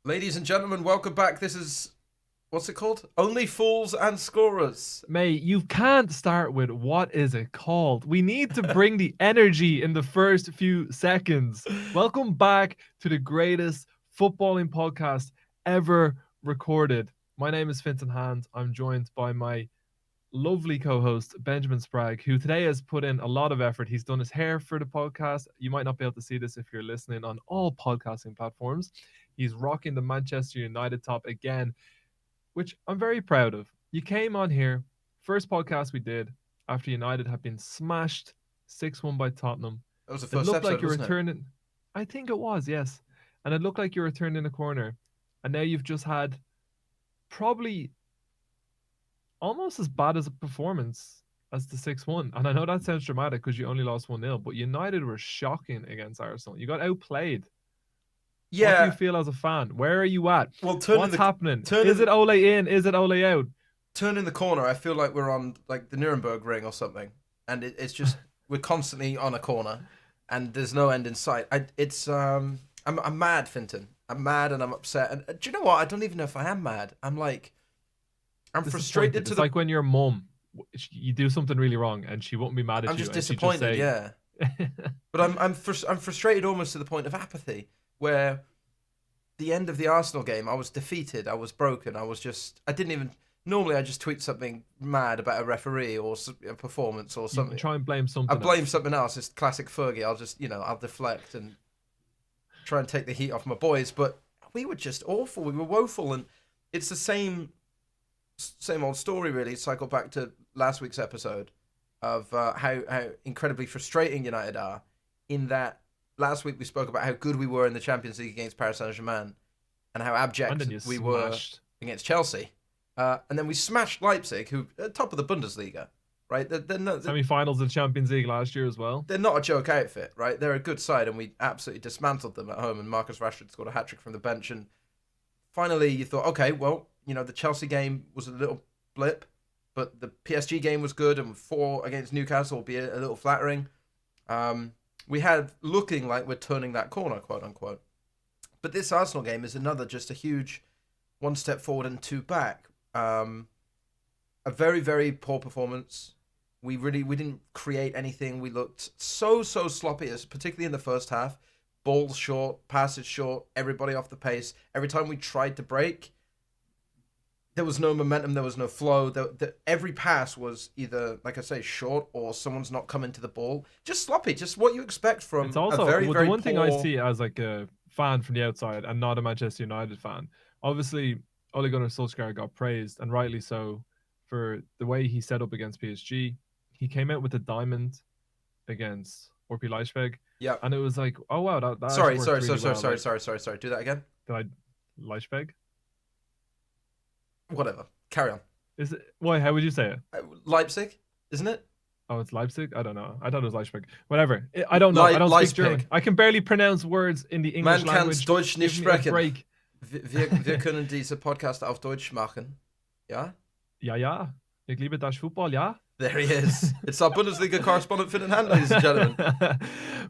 Ladies and gentlemen, welcome back. This is, what's it called? Only Fools and Scorers. Mate, you can't start with what is it called? We need to bring the energy in the first few seconds. Welcome back to the greatest footballing podcast ever recorded. My name is Fintan and I'm joined by my lovely co-host Benjamin Spragg, who today has put in a lot of effort. He's done his hair for the podcast. You might not be able to see this if you're listening on all podcasting platforms. He's rocking the Manchester United top again, which I'm very proud of. You came on here, first podcast we did after United had been smashed 6-1 by Tottenham. That was the It first looked episode, like you were wasn't it? turning. I think it was, yes. And it looked like you were turning a corner. And now you've just had probably almost as bad as a performance as the 6-1. And I know that sounds dramatic because you only lost 1-0, but United were shocking against Arsenal. You got outplayed. What do you Yeah. feel as a fan? Where are you at? Well, What's happening? Is it Ole in? Is it Ole out? turning the corner, I feel like we're on like the Nuremberg ring or something, and it's just we're constantly on a corner, and there's no end in sight. I'm mad, Finton. I'm mad and I'm upset. And do you know what? I don't even know if I am mad. I'm frustrated It's like when your mum, you do something really wrong and she won't be mad at I'm you. just And she disappointed. Yeah. say, But I'm frustrated almost to the point of apathy, where the end of the Arsenal game, I was defeated, I was broken, I didn't even. Normally, I just tweet something mad about a referee or a performance or you something. try and blame something I blame else. something else. It's classic Fergie. I'll deflect and try and take the heat off my boys. But we were just awful. We were woeful, and it's the same old story, really. Cycle back to last week's episode of how incredibly frustrating United are. In that last week we spoke about how good we were in the Champions League against Paris Saint-Germain and how abject we were against Chelsea. And then we smashed Leipzig, who are top of the Bundesliga, right? Semi-finals of Champions League last year as well. They're not a joke outfit, right? They're a good side, and we absolutely dismantled them at home. And Marcus Rashford scored a hat-trick from the bench. And finally, you thought, okay, well, the Chelsea game was a little blip, but the PSG game was good, and 4 against Newcastle will be a little flattering. We had looking like we're turning that corner, quote unquote. But this Arsenal game is another just a huge 1 step forward and 2 back. A very, very poor performance. We didn't create anything. We looked so sloppy, particularly in the first half. Balls short, passes short, everybody off the pace. Every time we tried to break, there was no momentum, there was no flow. Every pass was either, like I say, short or someone's not coming to the ball. Just sloppy, just what you expect from It's also a very, very the one poor... thing I see as like a fan from the outside and not a Manchester United fan. Obviously, Ole Gunnar Solskjaer got praised, and rightly so, for the way he set up against PSG. He came out with a diamond against RB Leipzig. Yeah. And it was like, oh wow, that Sorry. Do Do that again. Did I Leipzig? Whatever. Carry on. Is it? Why? How would you say it? Leipzig, isn't it? Oh, it's Leipzig. I don't know. I thought it was Leipzig. Whatever. I don't know. I don't speak German. I can barely pronounce words in the English language. Man kann Deutsch nicht sprechen. Break. Wir können diese Podcast auf Deutsch machen. Ja? Ja. Ich liebe das Football, ja? There he is. It's our Bundesliga correspondent, Fintan and, ladies and gentlemen.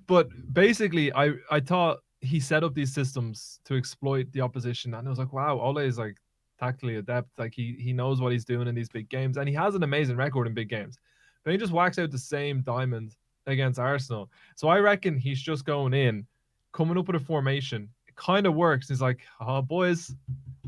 But basically, I thought he set up these systems to exploit the opposition, and I was like, wow, Ole is like tactically adept. Like he knows what he's doing in these big games, and he has an amazing record in big games. But he just whacks out the same diamond against Arsenal. So I reckon he's just going in, coming up with a formation. It kind of works. He's like, oh, boys,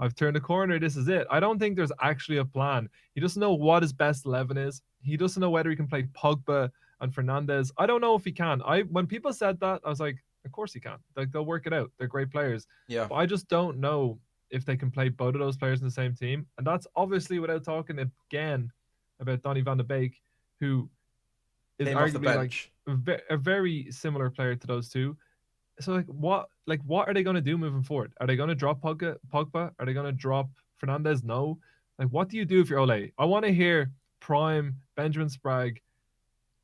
I've turned a corner. This is it. I don't think there's actually a plan. He doesn't know what his best 11 is. He doesn't know whether he can play Pogba and Fernandes. I don't know if he can. When people said that, I was like, of course he can. Like, they'll work it out. They're great players. Yeah. But I just don't know if they can play both of those players in the same team. And that's obviously without talking again about Donny van de Beek, who is arguably like a very similar player to those two. So what are they going to do moving forward? Are they going to drop Pogba? Are they going to drop Fernandes? No. Like, what do you do if you're Ole? I want to hear prime Benjamin Spragg,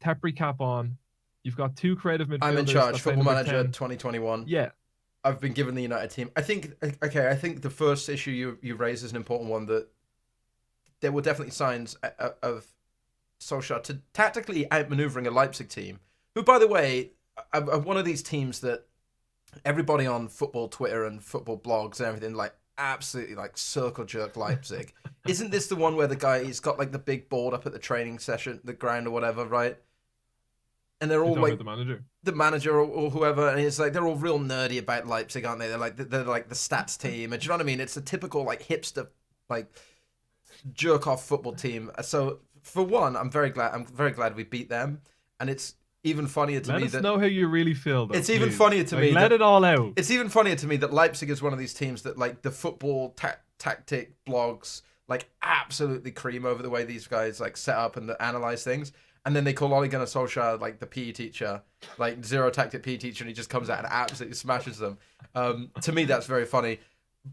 Tepri cap on. You've got 2 creative midfielders. I'm in charge. Football Manager 2021. Yeah. I've been given the United team. I think the first issue you raised is an important one, that there were definitely signs of Solskjaer to tactically outmaneuvering a Leipzig team, who, by the way, are one of these teams that everybody on football Twitter and football blogs and everything like absolutely like circle jerk Leipzig. Isn't this the one where the guy, he's got like the big board up at the training session, the ground or whatever, right? And they're all like the manager or whoever, and it's like they're all real nerdy about Leipzig, aren't they? They're like the stats team, and do you know what I mean? It's a typical like hipster like jerk off football team. So for one, I'm very glad we beat them, and it's even funnier to me that... Let us know how you really feel, though, It's even funnier to me let it all out. It's even funnier to me that Leipzig is one of these teams that, like, the football tactic blogs, like, absolutely cream over the way these guys, like, set up and analyze things. And then they call Ole Gunnar Solskjaer, like, the PE teacher, like, zero tactic PE teacher, and he just comes out and absolutely smashes them. To me, that's very funny.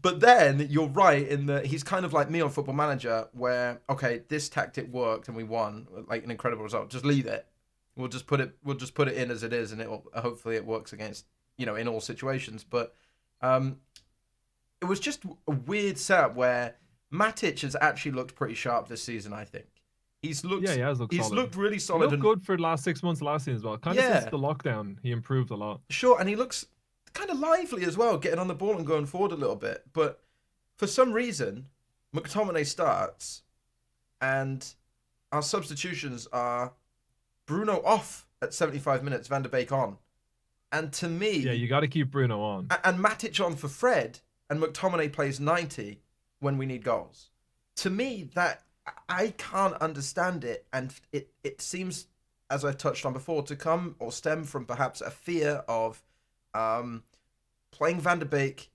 But then, you're right in that he's kind of like me on Football Manager, where, okay, this tactic worked and we won, like, an incredible result. Just leave it. We'll just put it in as it is, and hopefully it works against, in all situations. But it was just a weird setup where Matic has actually looked pretty sharp this season. I think he has looked really solid. He looked good for the last 6 months of last season as well. Kind of since the lockdown, he improved a lot. Sure, and he looks kind of lively as well, getting on the ball and going forward a little bit. But for some reason, McTominay starts, and our substitutions are Bruno off at 75 minutes, Van der Beek on. And to me... Yeah, you got to keep Bruno on. And Matic on for Fred, and McTominay plays 90 when we need goals. To me, that I can't understand it, and it seems, as I've touched on before, to come or stem from perhaps a fear of playing Van der Beek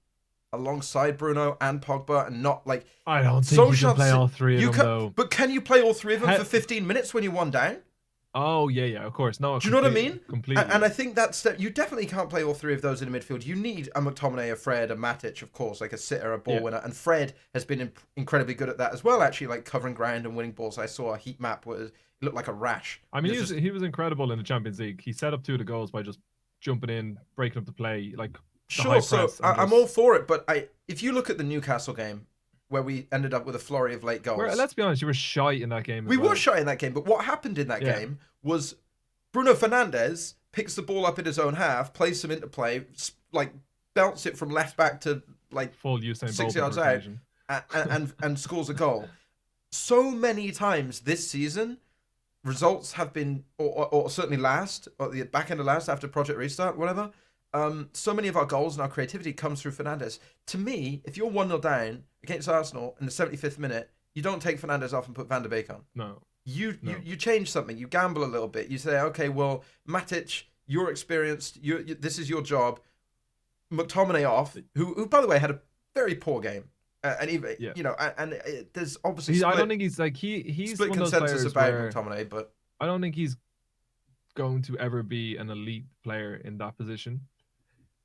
alongside Bruno and Pogba, and not like... I don't think you can play all three of them, though. But can you play all three of them for 15 minutes when you're one down? Oh, yeah, of course. No, do you know what I mean? Completely. And I think you definitely can't play all three of those in the midfield. You need a McTominay, a Fred, a Matic, of course, like a sitter, a ball winner. And Fred has been incredibly good at that as well, actually, like covering ground and winning balls. I saw a heat map where it looked like a rash. I mean, he was incredible in the Champions League. He set up 2 of the goals by just jumping in, breaking up the play. Like, sure, so I'm all for it. But if you look at the Newcastle game, where we ended up with a flurry of late goals. Let's be honest, you were shy in that game. We were shy in that game, but what happened in that game was Bruno Fernandes picks the ball up in his own half, plays some into play, like belts it from left back to like full Usain 6 yards out, and scores a goal. So many times this season, results have been, or certainly or the back end of last after Project Restart, whatever. So many of our goals and our creativity comes through Fernandes. To me, if you're 1-0 down against Arsenal in the 75th minute, you don't take Fernandes off and put Van der Beek on. No. You change something. You gamble a little bit. You say, okay, well, Matic, you're experienced. This is your job. McTominay off, who by the way had a very poor game, and even there's obviously I don't think he's like he's split one of those consensus players about McTominay, but I don't think he's going to ever be an elite player in that position.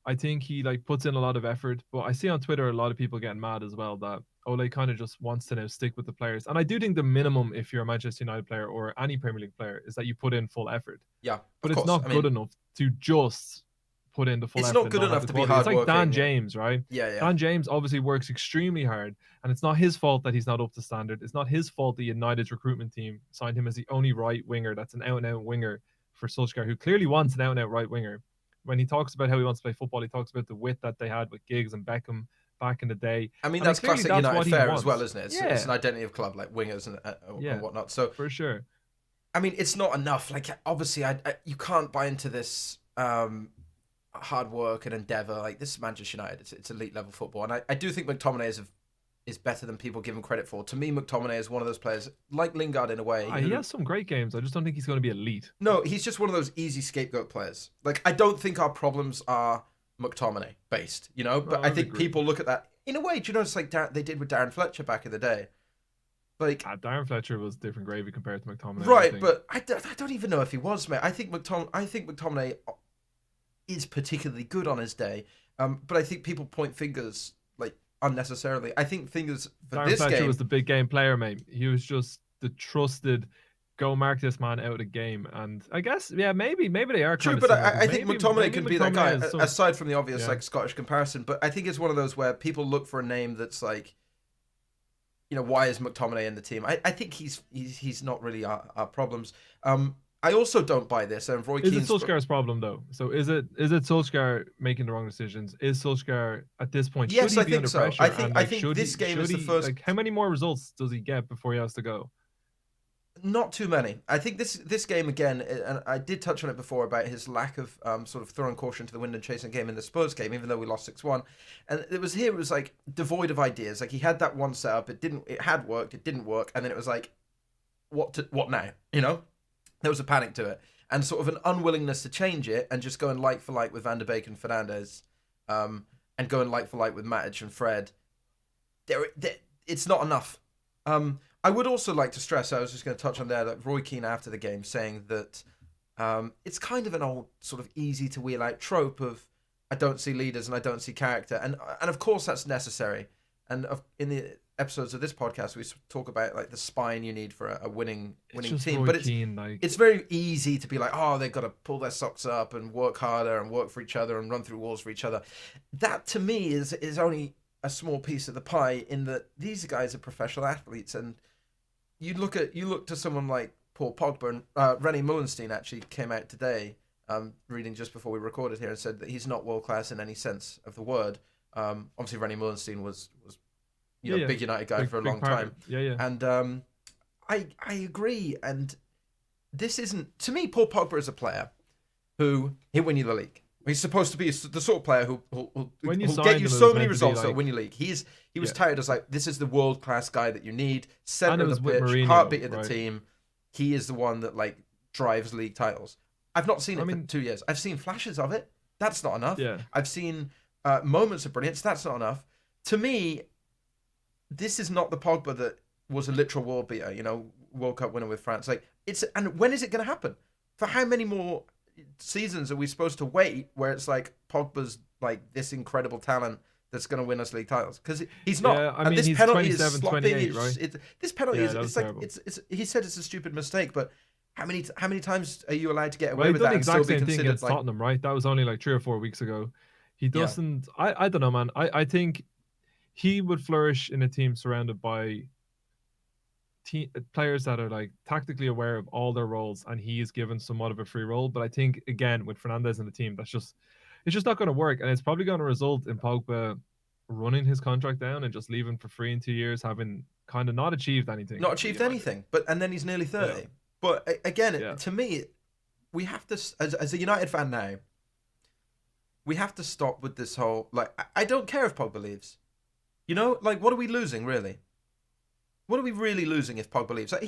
I think he like puts in a lot of effort, but I see on Twitter a lot of people getting mad as well that Ole kind of just wants to now stick with the players. And I do think the minimum, if you're a Manchester United player or any Premier League player, is that you put in full effort. Yeah, but it's not good enough to just put in the full effort. It's not good enough to be hard working. It's like Dan James, right? Yeah. Dan James obviously works extremely hard, and it's not his fault that he's not up to standard. It's not his fault the United's recruitment team signed him as the only right winger that's an out-and-out winger for Solskjaer, who clearly wants an out-and-out right winger. When he talks about how he wants to play football, he talks about the width that they had with Giggs and Beckham back in the day. I mean, that's classic United fare as well, isn't it? It's an identity of club, like wingers and whatnot. So for sure. I mean, it's not enough. Like, obviously, you can't buy into this hard work and endeavour. Like, this is Manchester United. It's elite level football. And I do think McTominay is better than people give him credit for. To me, McTominay is one of those players, like Lingard in a way. He has some great games. I just don't think he's going to be elite. No, he's just one of those easy scapegoat players. Like, I don't think our problems are McTominay based, but I think people look at that in a way. Do you know, it's like they did with Darren Fletcher back in the day. Like, Darren Fletcher was different gravy compared to McTominay. Right, but I don't even know if he was, mate. I think McTominay is particularly good on his day, but I think people point fingers like unnecessarily. I think fingers for Darren this Fletcher game was the big game player, mate. He was just the trusted go mark this man out of the game, and I guess maybe they are true, but I think McTominay can be that guy aside from the obvious like Scottish comparison. But I think it's one of those where people look for a name that's like, why is McTominay in the team? I think he's not really our problems. I also don't buy this. And Roy Is it Keane's Solskjaer's problem though? So is it Solskjaer making the wrong decisions? Is Solskjaer at this point, should yes, he I be think under so. pressure? And I like think this game is should the he first. like how many more results does he get before he has to go? Not too many. I think this game again, and I did touch on it before about his lack of sort of throwing caution to the wind and chasing game in the Spurs game, even though we lost 6-1. And it was like devoid of ideas. Like he had that one setup, it had worked, it didn't work, and then it was like, what now? You know, there was a panic to it, and sort of an unwillingness to change it, and just going like for like with Van der Beek and Fernandes, and going like for like with Matic and Fred. It's not enough. I would also like to stress, I was just going to touch on there, that Roy Keane after the game saying that it's kind of an old sort of easy to wheel out trope of I don't see leaders and I don't see character. And of course that's necessary. And in the episodes of this podcast, we talk about like the spine you need for a winning team. Roy But Keane, like... it's very easy to be like, oh, they've got to pull their socks up and work harder and work for each other and run through walls for each other. That to me is only a small piece of the pie, in that these guys are professional athletes. And you look to someone like Paul Pogba, and René Mullenstein actually came out today, reading just before we recorded here, and said that he's not world class in any sense of the word. Obviously René Mullenstein was big United guy for a long time. And I agree. And this isn't, to me, Paul Pogba is a player who he'll win you the league. He's supposed to be the sort of player who'll get you so many results that'll win you league. He was touted as like, this is the world class guy that you need, center of the pitch, Mourinho, heartbeat of the team. He is the one that like drives league titles. I've not seen it for 2 years. I've seen flashes of it. That's not enough. Yeah. I've seen moments of brilliance. That's not enough. To me, this is not the Pogba that was a literal world beater. World Cup winner with France. And when is it going to happen? For how many more seasons are we supposed to wait where it's like Pogba's like this incredible talent that's going to win us league titles? Because he's not. Yeah, I mean, this he's penalty 27, is sloppy. 28, right? This penalty is like terrible. it's. He said it's a stupid mistake, but how many times are you allowed to get away Well, with that the and still exact be same thing considered against like? Tottenham, right? That was only like 3 or 4 weeks ago. He doesn't. Yeah. I don't know, man. I think he would flourish in a team surrounded by players that are like tactically aware of all their roles, and he is given somewhat of a free role. But I think again with Fernandes in the team, it's just not going to work, and it's probably going to result in Pogba running his contract down and just leaving for free in 2 years, having kind of not achieved anything. And then he's nearly 30. Yeah. But again, to me, we have to, as a United fan now, we have to stop with this whole like. I don't care if Pogba leaves. Like what are we losing really? What are we really losing if Pogba leaves? Like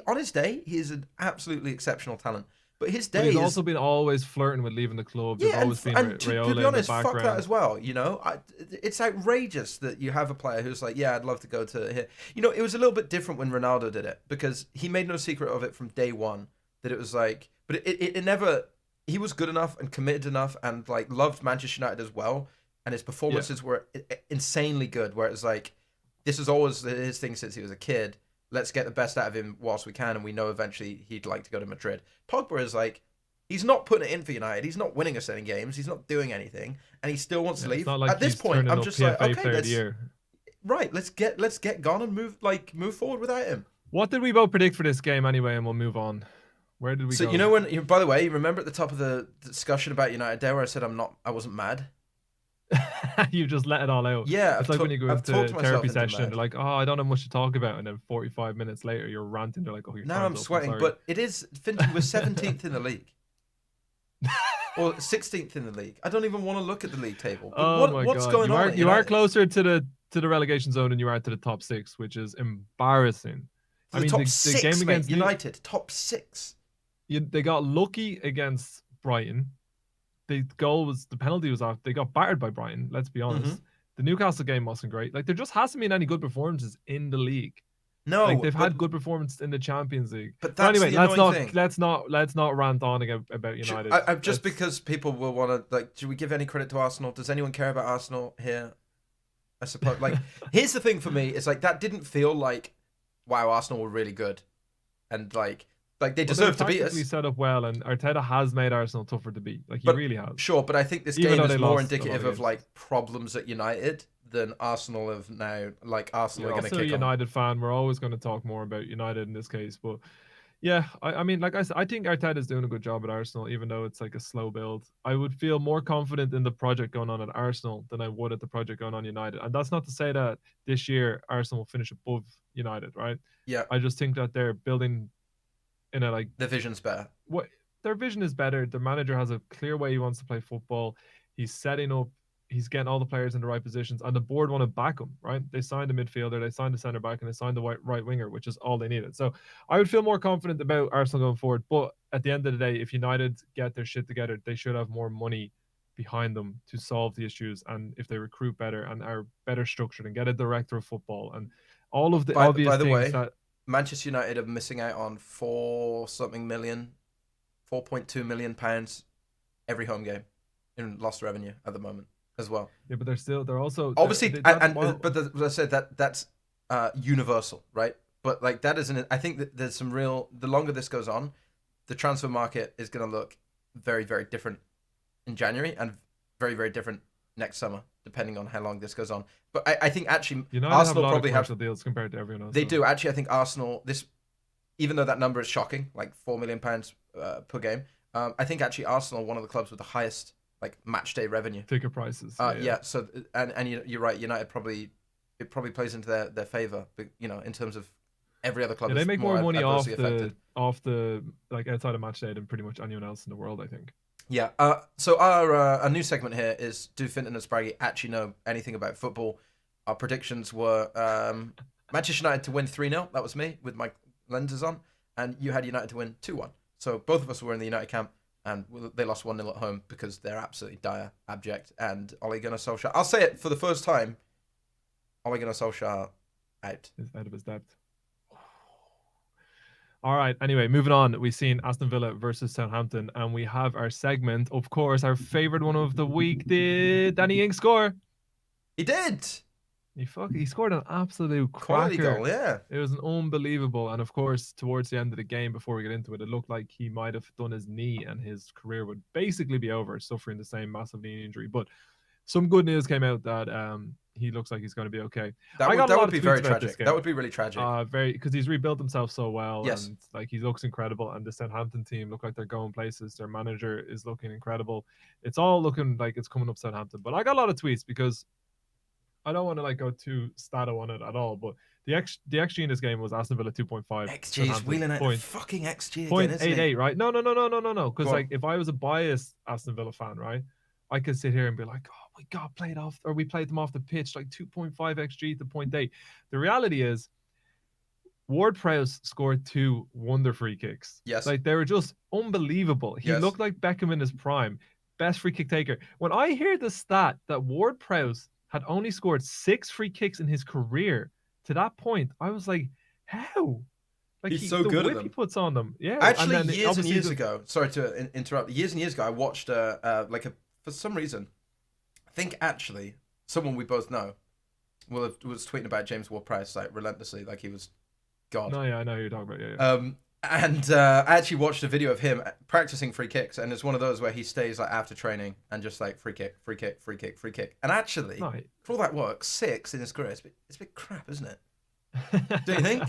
on his day, he is an absolutely exceptional talent. But his day, he's also been always flirting with leaving the club. There's always been Raiola to be honest, in the background. fuck that as well. It's outrageous that you have a player who's like, yeah, I'd love to go to here. It was a little bit different when Ronaldo did it, because he made no secret of it from day one that it was like, but it never. He was good enough and committed enough and like loved Manchester United as well, and his performances were insanely good. Where it was like, this is always his thing since he was a kid. Let's get the best out of him whilst we can, and we know eventually he'd like to go to Madrid. Pogba is like, he's not putting it in for United. He's not winning us any games. He's not doing anything, and he still wants to leave. Like at this point, I'm just like, okay, let's get gone and move forward without him. What did we both predict for this game anyway? And we'll move on. Where did we go? So when, by the way, remember at the top of the discussion about United there where I said I wasn't mad. You just let it all out. Yeah, it's like when you go into therapy session and they're like, oh, I don't have much to talk about, and then 45 minutes later you're ranting. They're like, oh, you're now I'm sweating. But it is, Fintan was 17th in the league. Or 16th in the league. I don't even want to look at the league table. What's going on? You are closer to the relegation zone than you are to the top 6, which is embarrassing. The game against United, top 6. They got lucky against Brighton. The penalty was off. They got battered by Brighton. Let's be honest. Mm-hmm. The Newcastle game wasn't great. Like, there just hasn't been any good performances in the league. No, like they've had good performances in the Champions League. But that's anyway, thing. let's not rant on about United. Just because people will want to do we give any credit to Arsenal? Does anyone care about Arsenal here? I suppose. Like, here's the thing for me: it's like that didn't feel like, wow, Arsenal were really good, and like they deserve to beat us. They set up well, and Arteta has made Arsenal tougher to beat. Like, he really has. Sure, but I think this game is more indicative of like problems at United than Arsenal have now. Like, Arsenal are going to kick on. You're also a United fan. We're always going to talk more about United in this case, but Yeah, I mean, like I said, I think Arteta's doing a good job at Arsenal, even though it's like a slow build. I would feel more confident in the project going on at Arsenal than I would at the project going on United. And that's not to say that this year Arsenal will finish above United, right? Yeah, I just think that they're building in a like the vision's better. what their vision is better. The manager has a clear way he wants to play football. He's setting up. He's getting all the players in the right positions, and the board want to back him. Right? They signed a midfielder, they signed a centre back, and they signed the right winger, which is all they needed. So I would feel more confident about Arsenal going forward. But at the end of the day, if United get their shit together, they should have more money behind them to solve the issues. And if they recruit better and are better structured and get a director of football and all of the obvious By the things way, that Manchester United are missing out on 4.2 million pounds every home game in lost revenue at the moment as well. yeah, but they're also Obviously, but as I said, that's universal, right? But like that isn't. I think that there's some real. The longer this goes on, the transfer market is going to look very, very different in January and very, very different next summer, depending on how long this goes on. But I think actually United Arsenal have a lot probably of have. commercial deals compared to everyone else. They though. do actually. I think Arsenal even though that number is shocking, like £4 million per game. I think actually Arsenal, one of the clubs with the highest like match day revenue. Ticket prices. Yeah. So and you're right. United probably plays into their favor, but in terms of every other club. Yeah, they is make more money adversely affected. off the like outside of match day than pretty much anyone else in the world, I think. Yeah. So our new segment here is: do Fintan and Spraggy actually know anything about football? Our predictions were Manchester United to win 3-0. That was me with my lenses on, and you had United to win 2-1. So both of us were in the United camp, and they lost 1-0 at home because they're absolutely dire, abject, and Ole Gunnar Solskjaer. I'll say it for the first time. Ole Gunnar Solskjaer out. Is out of his depth. All right. Anyway, moving on. We've seen Aston Villa versus Southampton, and we have our segment. Of course, our favorite one of the week. Did Danny Ings score? He did. He scored an absolute Quality cracker. goal, yeah. It was an unbelievable, and of course, towards the end of the game, before we get into it, it looked like he might have done his knee, and his career would basically be over, suffering the same massive knee injury. But some good news came out that he looks like he's going to be okay. That would be very tragic. That would be really tragic. Because he's rebuilt himself so well, Yes. and like he looks incredible. And the Southampton team look like they're going places. Their manager is looking incredible. It's all looking like it's coming up Southampton. But I got a lot of tweets because I don't want to like go too stato on it at all, but the XG in this game was Aston Villa 2.5. XG is wheeling out fucking XG again, isn't 0.88, right? No. Because Go on. like if I was a biased Aston Villa fan, right, I could sit here and be like, oh, we got played off, or we played them off the pitch, like 2.5 XG to 0.8. The reality is, Ward-Prowse scored 2 wonder free kicks. Yes. Like they were just unbelievable. He Yes. looked like Beckham in his prime, best free kick taker. When I hear the stat that Ward-Prowse had only scored 6 free kicks in his career to that point, I was like, how? Like He's so good at them. He puts on them. Yeah. Actually, and then years and years just, ago, sorry to interrupt. Years and years ago, I watched for some reason, I think actually someone we both know was tweeting about James Ward-Prowse like relentlessly, like he was God. No, yeah, I know who you're talking about. Yeah. And I actually watched a video of him practicing free kicks, and it's one of those where he stays like after training and just like free kick, free kick, free kick, free kick. And actually, for all that work, 6 in his career, it's a bit crap, isn't it? Do you think?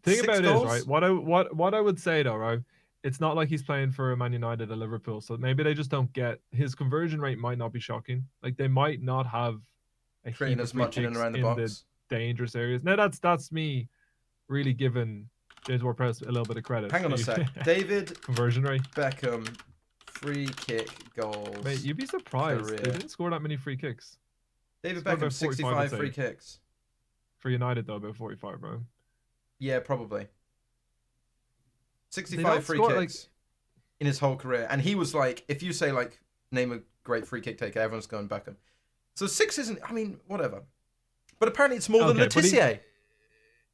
Think about goals? It is right. What I would say though, right? It's not like he's playing for Man United or Liverpool, so maybe they just don't get his conversion rate. Might not be shocking. Like they might not have creating as much in and around the box, the dangerous areas. Now that's me really giving James Ward-Prowse a little bit of credit. Hang on a sec. David conversion rate. Beckham free kick goals. Mate, you'd be surprised. Career. They didn't score that many free kicks. David Beckham 65 free kicks. For United though, about 45, bro. Yeah, probably. 65 free kicks in his whole career. And he was like, if you say like name a great free kick taker, everyone's going Beckham. So 6 isn't, I mean, whatever. But apparently it's more than Letizia.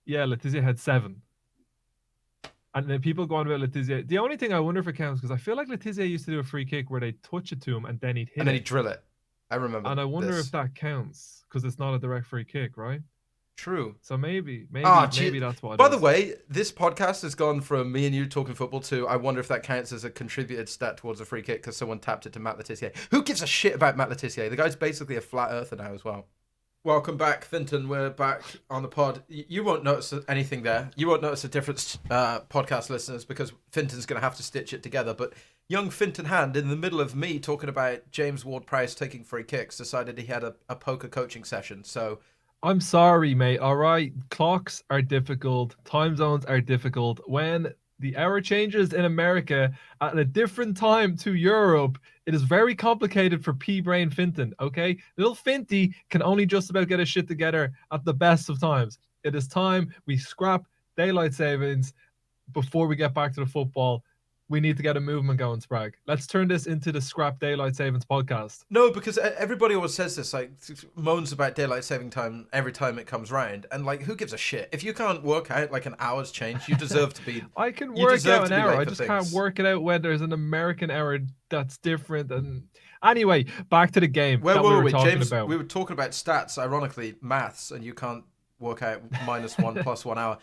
Yeah, Letizia had 7. And then people go on about Letizia. The only thing I wonder if it counts, because I feel like Letizia used to do a free kick where they touch it to him and then he'd hit it. And then he'd drill it. I remember. And I wonder if that counts, because it's not a direct free kick, right? True. So maybe that's what. By the way, this podcast has gone from me and you talking football to I wonder if that counts as a contributed stat towards a free kick because someone tapped it to Matt Letizia. Who gives a shit about Matt Letizia? The guy's basically a flat earther now as well. Welcome back, Fintan. We're back on the pod. You won't notice anything there. You won't notice a difference, podcast listeners, because Fintan's going to have to stitch it together. But young Fintan Hand, in the middle of me talking about James Ward-Prowse taking free kicks, decided he had a poker coaching session. So I'm sorry, mate. All right. Clocks are difficult. Time zones are difficult. When the hour changes in America at a different time to Europe, it is very complicated for P Brain Fintan. Okay. Little Finty can only just about get his shit together at the best of times. It is time we scrap daylight savings before we get back to the football. We need to get a movement going, Sprag. Let's turn this into the Scrap Daylight Savings podcast. no, because everybody always says this, like moans about daylight saving time every time it comes round, and like who gives a shit if you can't work out like an hour's change? You deserve to be. I can You work deserve out to an be hour. late I for just things. can't work it out when there's an American hour that's different. And anyway, back to the game Where that were we we, talking James? about. We were talking about stats, ironically, maths, and you can't work out -1 plus 1 hour.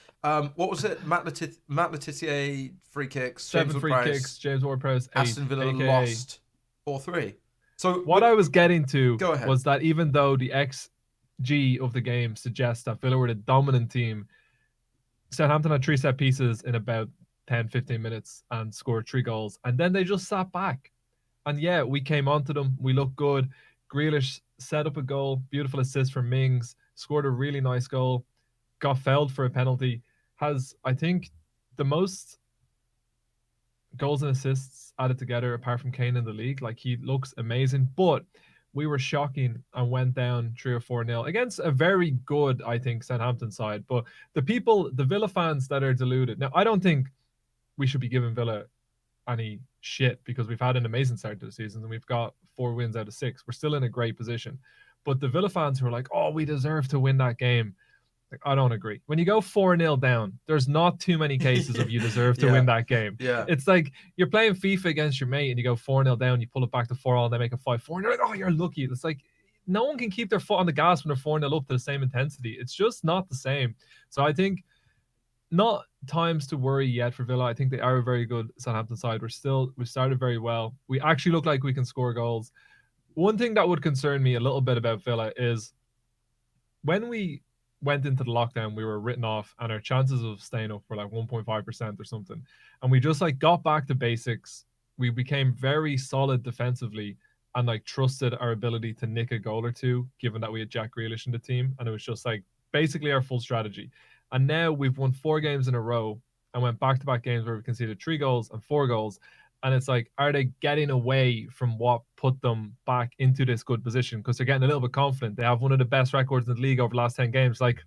What was it? Matt Letitia free kicks. Seven James free Ward-Prowse, kicks. James Ward-Prowse 8. Aston Villa AKA. lost 4-3. So What I was getting to Go ahead. was that even though the XG of the game suggests that Villa were the dominant team, Southampton had 3 set pieces in about 10, 15 minutes and scored 3 goals. And then they just sat back. And yeah, we came onto them. We looked good. Grealish set up a goal. Beautiful assist from Mings. Scored a really nice goal. Got fouled for a penalty. Has, I think, the most goals and assists added together apart from Kane in the league. Like, he looks amazing. But we were shocking and went down 3 or 4-0 against a very good, I think, Southampton side. But the Villa fans that are deluded. Now, I don't think we should be giving Villa any shit because we've had an amazing start to the season and we've got 4 wins out of 6. We're still in a great position. But the Villa fans who are like, oh, we deserve to win that game. Like, I don't agree. When you go 4-0 down, there's not too many cases of you deserve to win that game. Yeah. It's like you're playing FIFA against your mate and you go 4-0 down, you pull it back to 4-all, and they make a 5-4, and you're like, oh, you're lucky. It's like no one can keep their foot on the gas when they're 4-0 up to the same intensity. It's just not the same. So I think not times to worry yet for Villa. I think they are a very good Southampton side. We started very well. We actually look like we can score goals. One thing that would concern me a little bit about Villa is when we went into the lockdown, we were written off and our chances of staying up were like 1.5% or something. And we just like got back to basics. We became very solid defensively and like trusted our ability to nick a goal or two, given that we had Jack Grealish in the team. And it was just like basically our full strategy. And now we've won 4 games in a row and went back-to-back games where we conceded 3 goals and 4 goals. And it's like, are they getting away from what put them back into this good position? Because they're getting a little bit confident. They have one of the best records in the league over the last 10 games. Like,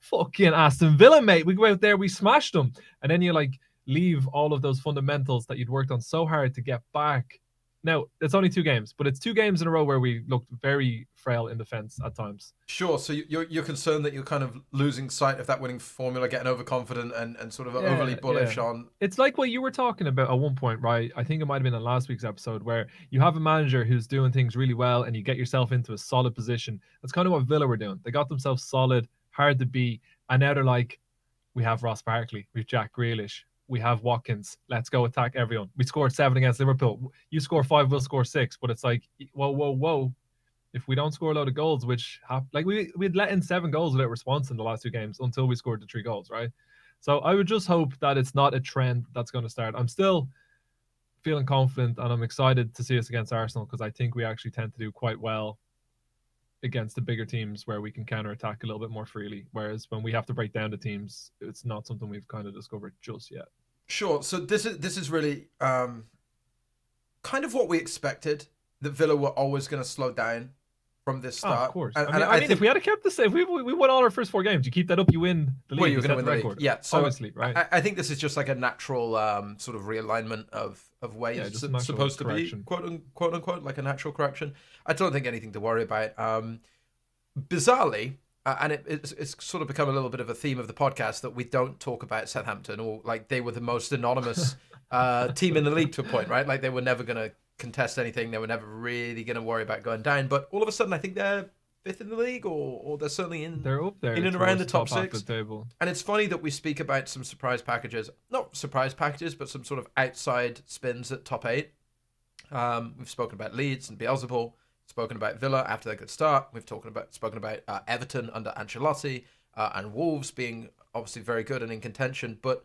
fucking Aston Villa, mate. We go out there, we smashed them. And then you like leave all of those fundamentals that you'd worked on so hard to get back. Now, it's only 2 games, but it's 2 games in a row where we looked very frail in defense at times. Sure. So you're concerned that you're kind of losing sight of that winning formula, getting overconfident and sort of overly bullish on. It's like what you were talking about at one point, right? I think it might have been in last week's episode where you have a manager who's doing things really well and you get yourself into a solid position. That's kind of what Villa were doing. They got themselves solid, hard to beat, and now they're like, we have Ross Barkley, we have Jack Grealish, we have Watkins. Let's go attack everyone. We scored 7 against Liverpool. You score 5, we'll score 6. But it's like, whoa. If we don't score a load of goals, we'd let in 7 goals without response in the last 2 games until we scored the 3 goals, right? So I would just hope that it's not a trend that's going to start. I'm still feeling confident and I'm excited to see us against Arsenal because I think we actually tend to do quite well against the bigger teams where we can counterattack a little bit more freely. Whereas when we have to break down the teams, it's not something we've kind of discovered just yet. Sure. So this is really kind of what we expected. That Villa were always going to slow down from this start. Of course. And I mean, if we had kept the same, we won all our first 4 games. You keep that up, you win the league. Well, you're going to win the league. record. Yeah. So obviously, right. I think this is just like a natural sort of realignment of ways it's supposed to be, quote unquote, like a natural correction. I don't think anything to worry about. Bizarrely, and it's sort of become a little bit of a theme of the podcast that we don't talk about Southampton, or like they were the most anonymous team in the league to a point, right? Like they were never going to contest anything. They were never really going to worry about going down. But all of a sudden, I think they're 5th in the league, or they're certainly they're up there in and around the top 6. The table. And it's funny that we speak about some surprise packages, not surprise packages, but some sort of outside spins at top 8. We've spoken about Leeds and Beelzebub. spoken about Villa after their good start. We've spoken about Everton under Ancelotti and Wolves being obviously very good and in contention. But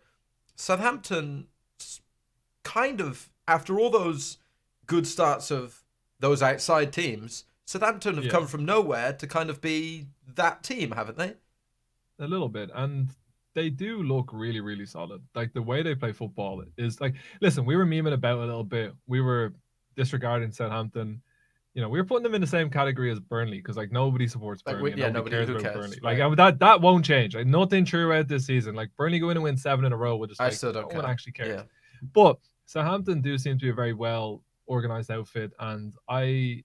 Southampton, kind of, after all those good starts of those outside teams, Southampton have come from nowhere to kind of be that team, haven't they? A little bit. And they do look really, really solid. Like, the way they play football is like, listen, we were memeing about it a little bit. We were disregarding Southampton. You know, we were putting them in the same category as Burnley because, like, nobody supports Burnley. Like, nobody cares who about cares? Burnley. Right. Like, that won't change. Like, nothing throughout this season. Like, Burnley going to win 7 in a row. We'll just, like, I still don't no care. one actually cares. Yeah. But Southampton do seem to be a very well organized outfit, and I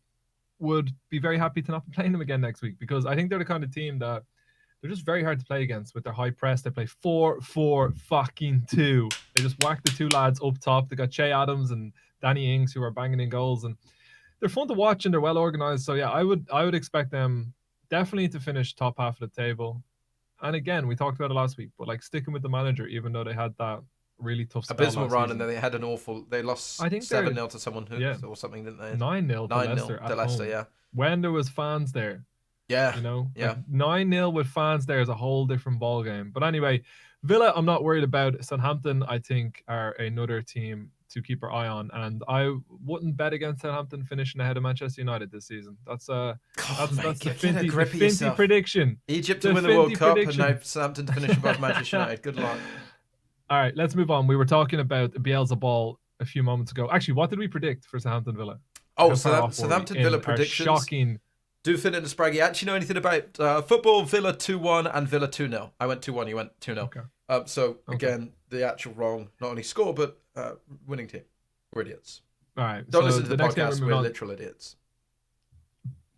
would be very happy to not be playing them again next week because I think they're the kind of team that they're just very hard to play against with their high press. They play 4-4-2. They just whack the two lads up top. They got Che Adams and Danny Ings who are banging in goals, and they're fun to watch and they're well organized. So yeah, I would expect them definitely to finish top half of the table. And again, we talked about it last week, but like sticking with the manager, even though they had that really tough spell abysmal run, season. and then they had an awful. They lost 7-0 to someone or something, didn't they? 9-0 to Leicester at home. Yeah. When there was fans there. Yeah. You know, yeah. Like 9-0 with fans there is a whole different ball game. But anyway, Villa, I'm not worried about. Southampton, I think, are another team to keep our eye on, and I wouldn't bet against Southampton finishing ahead of Manchester United this season. That's the Finty prediction. Egypt to win the World Cup, and now Southampton to finish above Manchester United. Good luck. All right, let's move on. We were talking about Bielsa ball a few moments ago. Actually, what did we predict for Southampton Villa? Southampton Villa predictions. Shocking. Do Fintan and Spraggy actually know anything about football? Villa 2-1 and Villa 2-0. I went 2-1, you went 2-0. Okay. Again, the actual wrong, not only score, but winning team. We're idiots. All right. Don't listen to the podcast. We're literal idiots.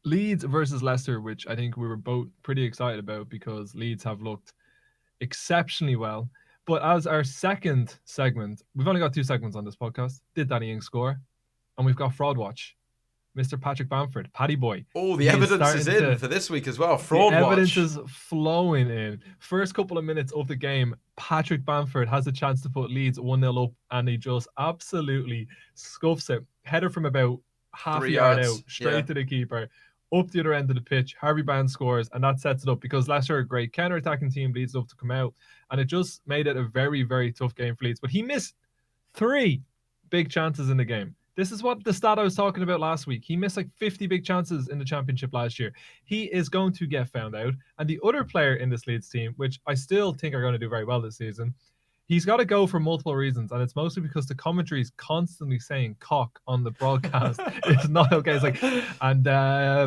Leeds versus Leicester, which I think we were both pretty excited about because Leeds have looked exceptionally well. But as our second segment, we've only got 2 segments on this podcast. Did Danny Ings score? And we've got Fraud Watch. Mr. Patrick Bamford, Paddy Boy. Oh, the evidence is in for this week as well. Fraud Watch. The evidence is flowing in. First couple of minutes of the game, Patrick Bamford has a chance to put Leeds 1-0 up, and he just absolutely scuffs it. Header from about half a yard out, straight to the keeper, up the other end of the pitch. Harvey Barnes scores, and that sets it up because Leicester are a great counter-attacking team. Leeds love to come out, and it just made it a very, very tough game for Leeds. But he missed 3 big chances in the game. This is what the stat I was talking about last week. He missed like 50 big chances in the championship last year. He is going to get found out. And the other player in this Leeds team, which I still think are going to do very well this season, he's got to go for multiple reasons. And it's mostly because the commentary is constantly saying cock on the broadcast. It's not okay. It's like, and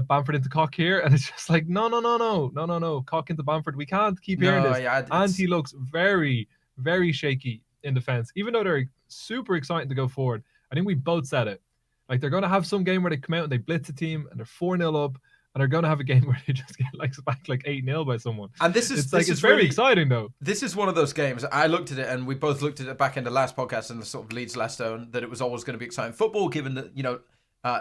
Bamford into cock here. And it's just like, no. Cock into Bamford. We can't keep hearing this. Yeah, and he looks very, very shaky in defense, even though they're super exciting to go forward. I think we both said it. Like, they're going to have some game where they come out and they blitz a team and they're 4-0 up, and they're going to have a game where they just get like back like 8-0 by someone. And this is it's very exciting though. This is one of those games. I looked at it, and we both looked at it back in the last podcast and the sort of Leeds Leicester, and that it was always going to be exciting football, given that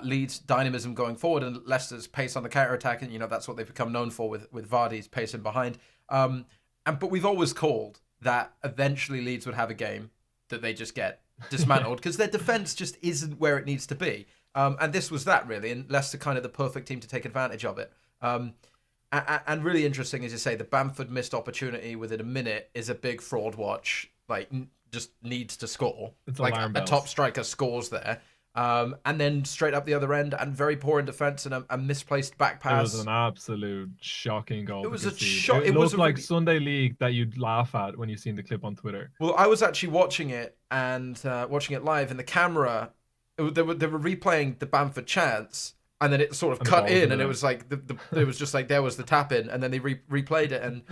Leeds' dynamism going forward and Leicester's pace on the counter attack, and that's what they've become known for with Vardy's pacing behind. But we've always called that eventually Leeds would have a game that they just get dismantled because their defense just isn't where it needs to be. And this was that, really, and Leicester kind of the perfect team to take advantage of it. And really interesting, as you say, the Bamford missed opportunity within a minute is a big Fraud Watch. Like, just needs to score. It's like a top striker scores there. And then straight up the other end, and very poor in defense, and a misplaced back pass. It was an absolute shocking goal. It was a shock. It looked like Sunday League that you'd laugh at when you've seen the clip on Twitter. Well, I was actually watching it watching it live, and the camera, they were replaying the Bamford chance, and then it sort of cut in, and it was like it was just like there was the tap in, and then they replayed it, and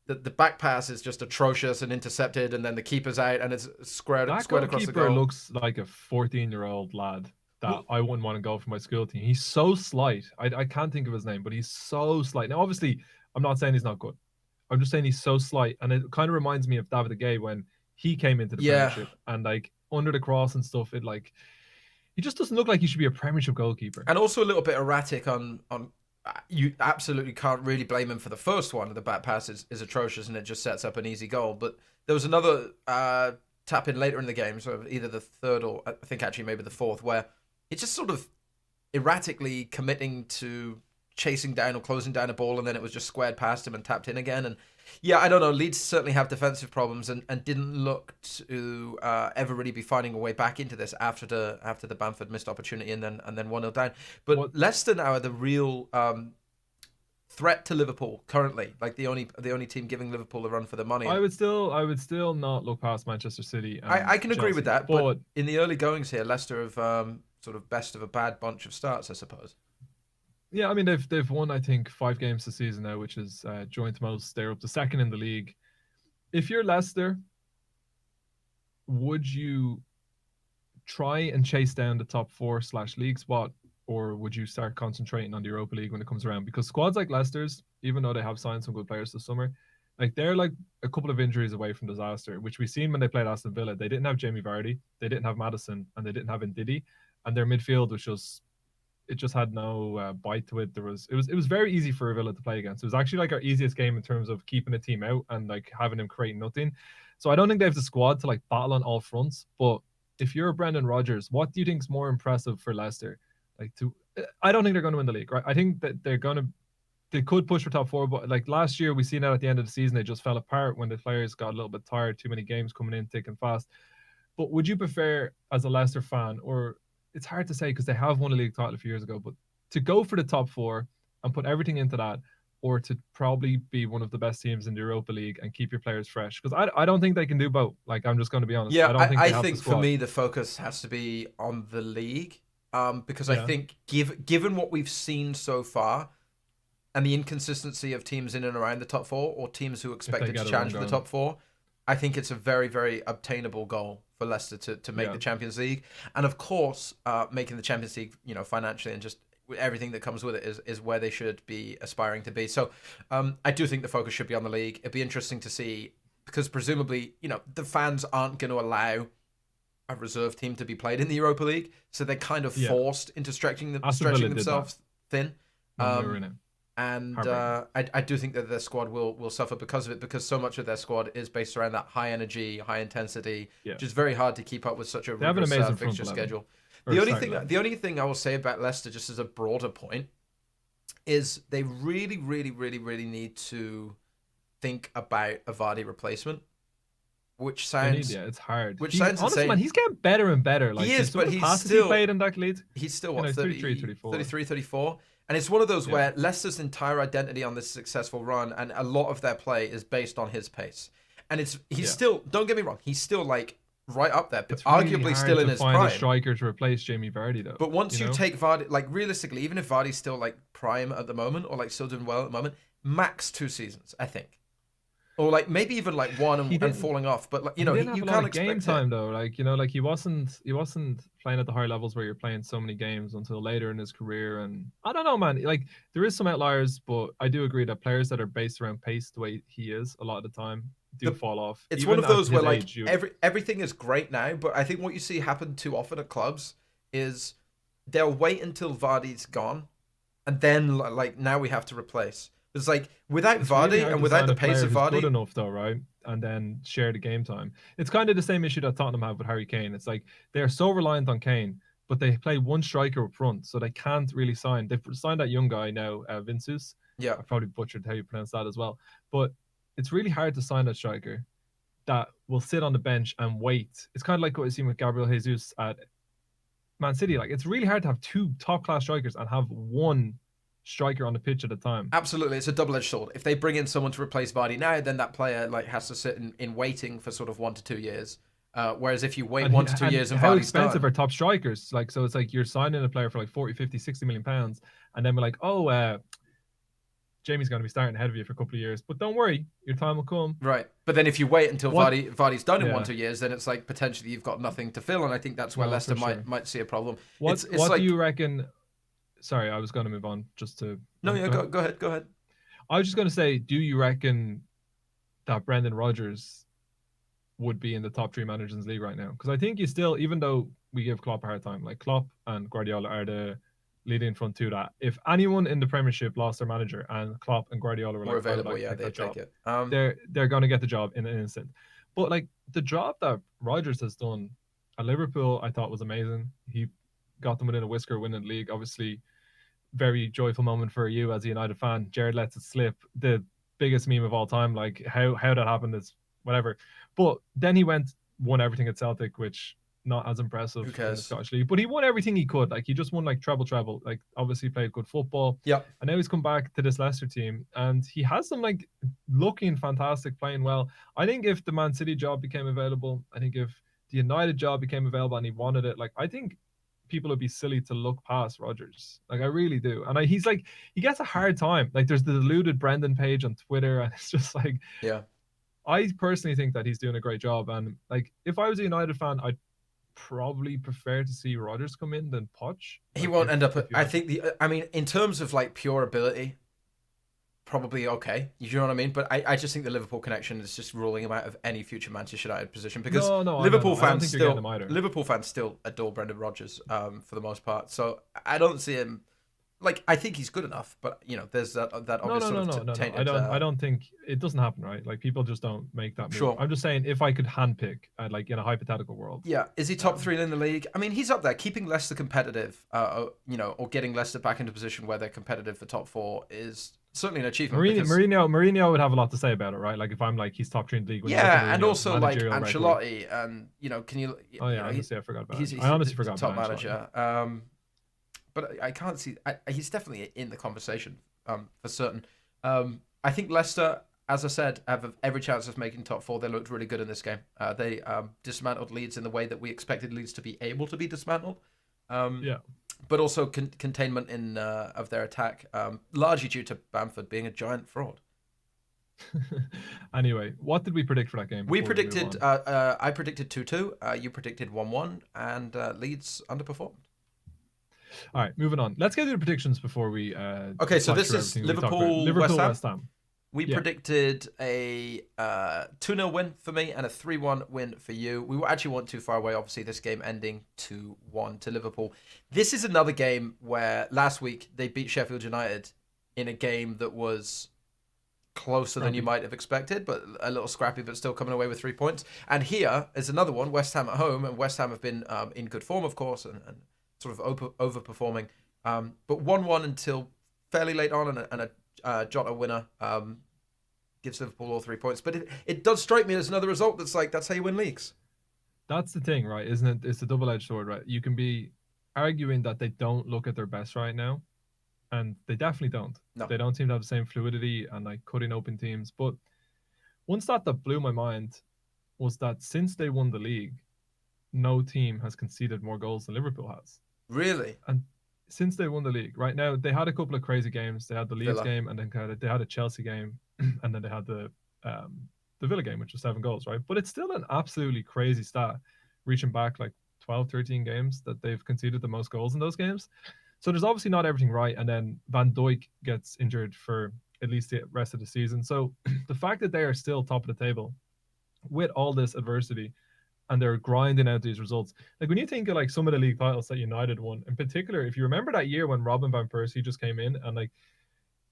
the back pass is just atrocious and intercepted, and then the keeper's out, and it's squared across the goal. That goalkeeper looks like a 14-year-old lad that I wouldn't want to go for my school team. He's so slight. I can't think of his name, but he's so slight. Now, obviously, I'm not saying he's not good. I'm just saying he's so slight, and it kind of reminds me of David De Gea when he came into the Premiership, and like under the cross and stuff, it like he just doesn't look like he should be a Premiership goalkeeper. And also a little bit erratic on. You absolutely can't really blame him for the first one. The back pass is atrocious, and it just sets up an easy goal. But there was another tap in later in the game, so either the third or I think actually maybe the fourth, where it just sort of erratically committing to chasing down or closing down a ball, and then it was just squared past him and tapped in again. And yeah, I don't know. Leeds certainly have defensive problems, and didn't look to ever really be finding a way back into this after the Bamford missed opportunity and then 1-0 down. But What Leicester now are the real threat to Liverpool currently, like the only team giving Liverpool a run for the money. I would still not look past Manchester City and I can agree with Chelsea, that, but in the early goings here, Leicester have sort of best of a bad bunch of starts, I suppose. yeah, I mean they've won I think 5 games this season now, which is joint most. They're up to second in the league. If you're Leicester, would you try and chase down the top 4/league spot, or would you start concentrating on the Europa League when it comes around? Because squads like Leicester's, even though they have signed some good players this summer, like they're like a couple of injuries away from disaster, which we've seen when they played Aston Villa. They didn't have Jamie Vardy, they didn't have Madison, and they didn't have Ndidi, and their midfield was just it just had no bite to it. It was very easy for Villa to play against. It was actually like our easiest game in terms of keeping a team out and like having them create nothing. So I don't think they have the squad to like battle on all fronts. But if you're Brendan Rodgers, what do you think is more impressive for Leicester? I don't think they're going to win the league, right? I think that they could push for top 4, but like last year we seen that at the end of the season they just fell apart when the players got a little bit tired, too many games coming in thick and fast. But would you prefer, as a Leicester fan, or it's hard to say because they have won a league title a few years ago, but to go for the top 4 and put everything into that, or to probably be one of the best teams in the Europa League and keep your players fresh? Because I don't think they can do both. Like, I'm just going to be honest. Yeah, I don't think they have think the for squad. me the focus has to be on the league, because I Yeah. think given what we've seen so far and the inconsistency of teams in and around the top 4 or teams who expected to get a challenge run for the going. top 4, I think it's a very, very obtainable goal for Leicester to make Yeah. the Champions League. And of course, making the Champions League, financially and just everything that comes with it is where they should be aspiring to be. So I do think the focus should be on the league. It'd be interesting to see, because presumably, the fans aren't going to allow a reserve team to be played in the Europa League. So they're kind of Yeah. forced into stretching Aston Villa did themselves thin. when they were in it. And Heartbreaking. I do think that their squad will suffer because of it, because so much of their squad is based around that high energy, high intensity, Yeah. which is very hard to keep up with such a They have an rigorous amazing front fixture 11. schedule. Or The only start thing 11. the only thing I will say about Leicester, just as a broader point, is they really, really, really, really need to think about a Vardy replacement, which sounds It's hard. which sounds honestly, insane. man, he's getting better and better. Like, He is, some of but the he's passes still he played in that lead. he's still You what know, 30, 34. 33, 34. And it's one of those Yeah. where Leicester's entire identity on this successful run and a lot of their play is based on his pace. And he's still, don't get me wrong, he's still like right up there, but It's really arguably hard still in to his find prime. a striker to replace Jamie Vardy, though. But once you know? take Vardy, like realistically, even if Vardy's still like prime at the moment or like still doing well at the moment, max 2 seasons, I think. Or like maybe even like one and falling off. But like, he didn't have you a lot can't of game expect time it. though. Like, like he wasn't playing at the higher levels where you're playing so many games until later in his career. And I don't know, man. Like, there is some outliers, but I do agree that players that are based around pace the way he is a lot of the time do fall off. It's Even one of those at where his like age, everything is great now, but I think what you see happen too often at clubs is they'll wait until Vardy's gone, and then like now we have to replace. It's like without Vardy really hard and to without sign the a player pace of who's Vardy, good enough though, right? And then share the game time. It's kind of the same issue that Tottenham have with Harry Kane. It's like they're so reliant on Kane, but they play one striker up front, so they can't really sign. They've signed that young guy now, Vinicius. yeah. I probably butchered how you pronounce that as well, but it's really hard to sign that striker that will sit on the bench and wait. It's kind of like what we've seen with Gabriel Jesus at Man City. Like, it's really hard to have 2 top class strikers and have one striker on the pitch at a time. Absolutely, it's a double-edged sword. If they bring in someone to replace Vardy now, then that player like has to sit in waiting for sort of 1 to 2 years. Whereas if you wait 1 to 2 years and how Vardy's expensive done, are top strikers? Like, so it's like you're signing a player for like 40, 50, 60 million pounds, and then we're like, oh, Jamie's going to be starting ahead of you for a couple of years, but don't worry, your time will come. right? But then if you wait until Vardy's done in Yeah. 1 2 years, then it's like potentially you've got nothing to fill, and I think that's where No, Leicester for sure. might see a problem. What It's like, do you reckon? Sorry, I was going to move on just to. No, yeah, go ahead. go ahead. I was just going to say, do you reckon that Brendan Rodgers would be in the top 3 managers in the league right now? Because I think you still, even though we give Klopp a hard time, like Klopp and Guardiola are the leading front two that if anyone in the Premiership lost their manager and Klopp and Guardiola were More like, available, like, yeah, they take it. they're going to get the job in an instant. But like the job that Rodgers has done at Liverpool, I thought was amazing. He got them within a whisker winning the league. Obviously, very joyful moment for you as a United fan. Jared lets it slip. The biggest meme of all time. Like how that happened is whatever. But then he won everything at Celtic, which not as Who impressive in the cares? Scottish League. But he won everything he could. Like he just won like treble. Like obviously played good football. Yep. And now he's come back to this Leicester team and he has them like looking fantastic, playing well. I think if the Man City job became available, I think if the United job became available and he wanted it, like I think people would be silly to look past Rodgers. Like I really do. And he's like he gets a hard time. Like there's the deluded Brendan page on Twitter, and it's just like Yeah. I personally think that he's doing a great job. And like if I was a United fan, I'd probably prefer to see Rodgers come in than Poch. He Like, won't end up. if you I had- think I mean, in terms of like pure ability, probably okay. You know what I mean? But I just think the Liverpool connection is just ruling him out of any future Manchester United position because No, Liverpool I don't fans think you're getting still him either. Liverpool fans still adore Brendan Rodgers for the most part. So I don't see him. Like I think he's good enough, but you know, there's that obvious No. tainted. I don't think it doesn't happen, right? Like people just don't make that move. Sure. I'm just saying if I could handpick, like in a hypothetical world. Yeah, is he top three in the league? I mean, he's up there. Keeping Leicester competitive, you know, or getting Leicester back into a position where they're competitive for top four is certainly an achievement. Mourinho would have a lot to say about it, right? Like if I'm like he's top three in the league. When Yeah, and also like record. Ancelotti, and you know, can you? Oh yeah, you know, honestly, I forgot about. He's I honestly forgot top about manager. But I can't see. He's definitely in the conversation for certain. I think Leicester, as I said, have every chance of making top four. They looked really good in this game. They dismantled Leeds in the way that we expected Leeds to be able to be dismantled. Yeah. But also containment in of their attack, largely due to Bamford being a giant fraud. Anyway, what did we predict for that game? We predicted. I predicted 2-2. You predicted 1-1, and Leeds underperformed. All right, moving on. Let's get to the predictions before we. Okay, so this is Liverpool, West Ham. We predicted a 2-0 win for me and a 3-1 win for you. We actually weren't too far away, obviously, this game ending 2-1 to Liverpool. This is another game where last week they beat Sheffield United in a game that was closer than you might have expected, but a little scrappy, but still coming away with 3 points. And here is another one, West Ham at home, and West Ham have been in good form, of course, and sort of overperforming. But 1-1 until fairly late on, and a Jota winner gives Liverpool all 3 points. But it does strike me as another result that's how you win leagues. That's the thing, right? Isn't it? It's a double-edged sword, right? You can be arguing that they don't look at their best right now, and they definitely don't. No. They don't seem to have the same fluidity and like cutting open teams. But one stat that blew my mind was that since they won the league, no team has conceded more goals than Liverpool has. Really? And since they won the league, right now they had a couple of crazy games. They had the Leeds game, and then they had a Chelsea game, and then they had the Villa game, which was 7 goals, right? But it's still an absolutely crazy stat, reaching back like 12, 13 games that they've conceded the most goals in those games. So there's obviously not everything right. And then Van Dijk gets injured for at least the rest of the season. So the fact that they are still top of the table with all this adversity and they're grinding out these results. Like when you think of like some of the league titles that United won, in particular, if you remember that year when Robin van Persie just came in and like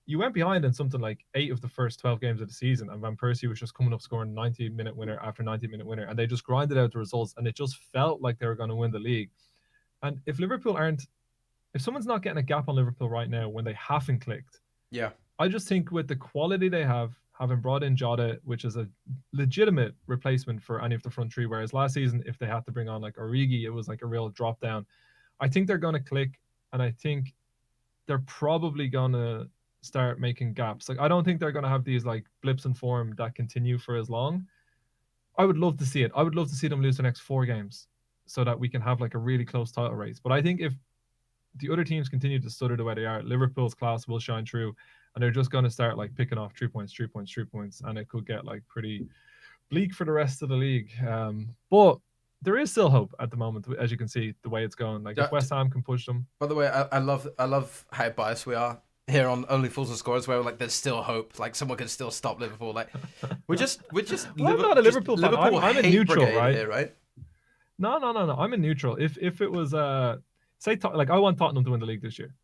you went behind in something like 8 of the first 12 games of the season, and Van Persie was just coming up scoring 90-minute winner after 90-minute winner, and they just grinded out the results, and it just felt like they were going to win the league. And if someone's not getting a gap on Liverpool right now when they haven't clicked, yeah, I just think with the quality they have, having brought in Jota, which is a legitimate replacement for any of the front three, whereas last season, if they had to bring on like Origi, it was like a real drop down. I think they're going to click, and I think they're probably going to start making gaps. Like I don't think they're going to have these like blips in form that continue for as long. I would love to see it. I would love to see them lose the next 4 games so that we can have like a really close title race. But I think if the other teams continue to stutter the way they are, Liverpool's class will shine through, and they're just going to start like picking off 3 points, and it could get like pretty bleak for the rest of the league. But there is still hope at the moment, as you can see the way it's going. Like if West Ham can push them. By the way, I love how biased we are here on Only Fools and Scorers, where like there's still hope, like someone can still stop Liverpool. Like we're just well, I'm not a Liverpool fan. I'm a neutral, right? Here, right? No. I'm a neutral. If it was like I want Tottenham to win the league this year.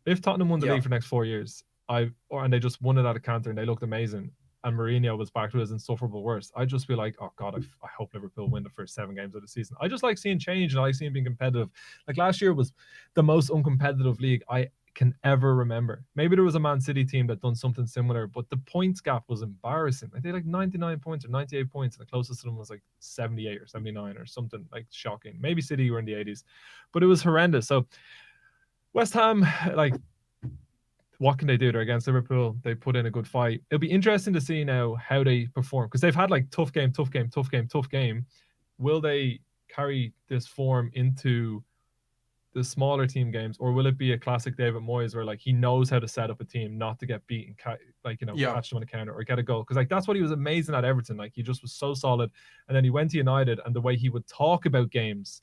If Tottenham won the league for the next 4 years, and they just won it out of counter and they looked amazing, and Mourinho was back to his insufferable worst, I'd just be like, oh God, I hope Liverpool win the first 7 games of the season. I just like seeing change, and I like seeing being competitive. Like last year was the most uncompetitive league I can ever remember. Maybe there was a Man City team that done something similar, but the points gap was embarrassing. Like they had like 99 points or 98 points, and the closest to them was like 78 or 79 or something like shocking. Maybe City were in the 80s, but it was horrendous. So West Ham, like, what can they do? They're against Liverpool. They put in a good fight. It'll be interesting to see now how they perform, because they've had like tough game, tough game, tough game, tough game. Will they carry this form into the smaller team games, or will it be a classic David Moyes where like he knows how to set up a team not to get beaten, like, you know, Yeah. catch them on a counter or get a goal? Because like that's what he was amazing at Everton. Like he just was so solid, and then he went to United, and the way he would talk about games,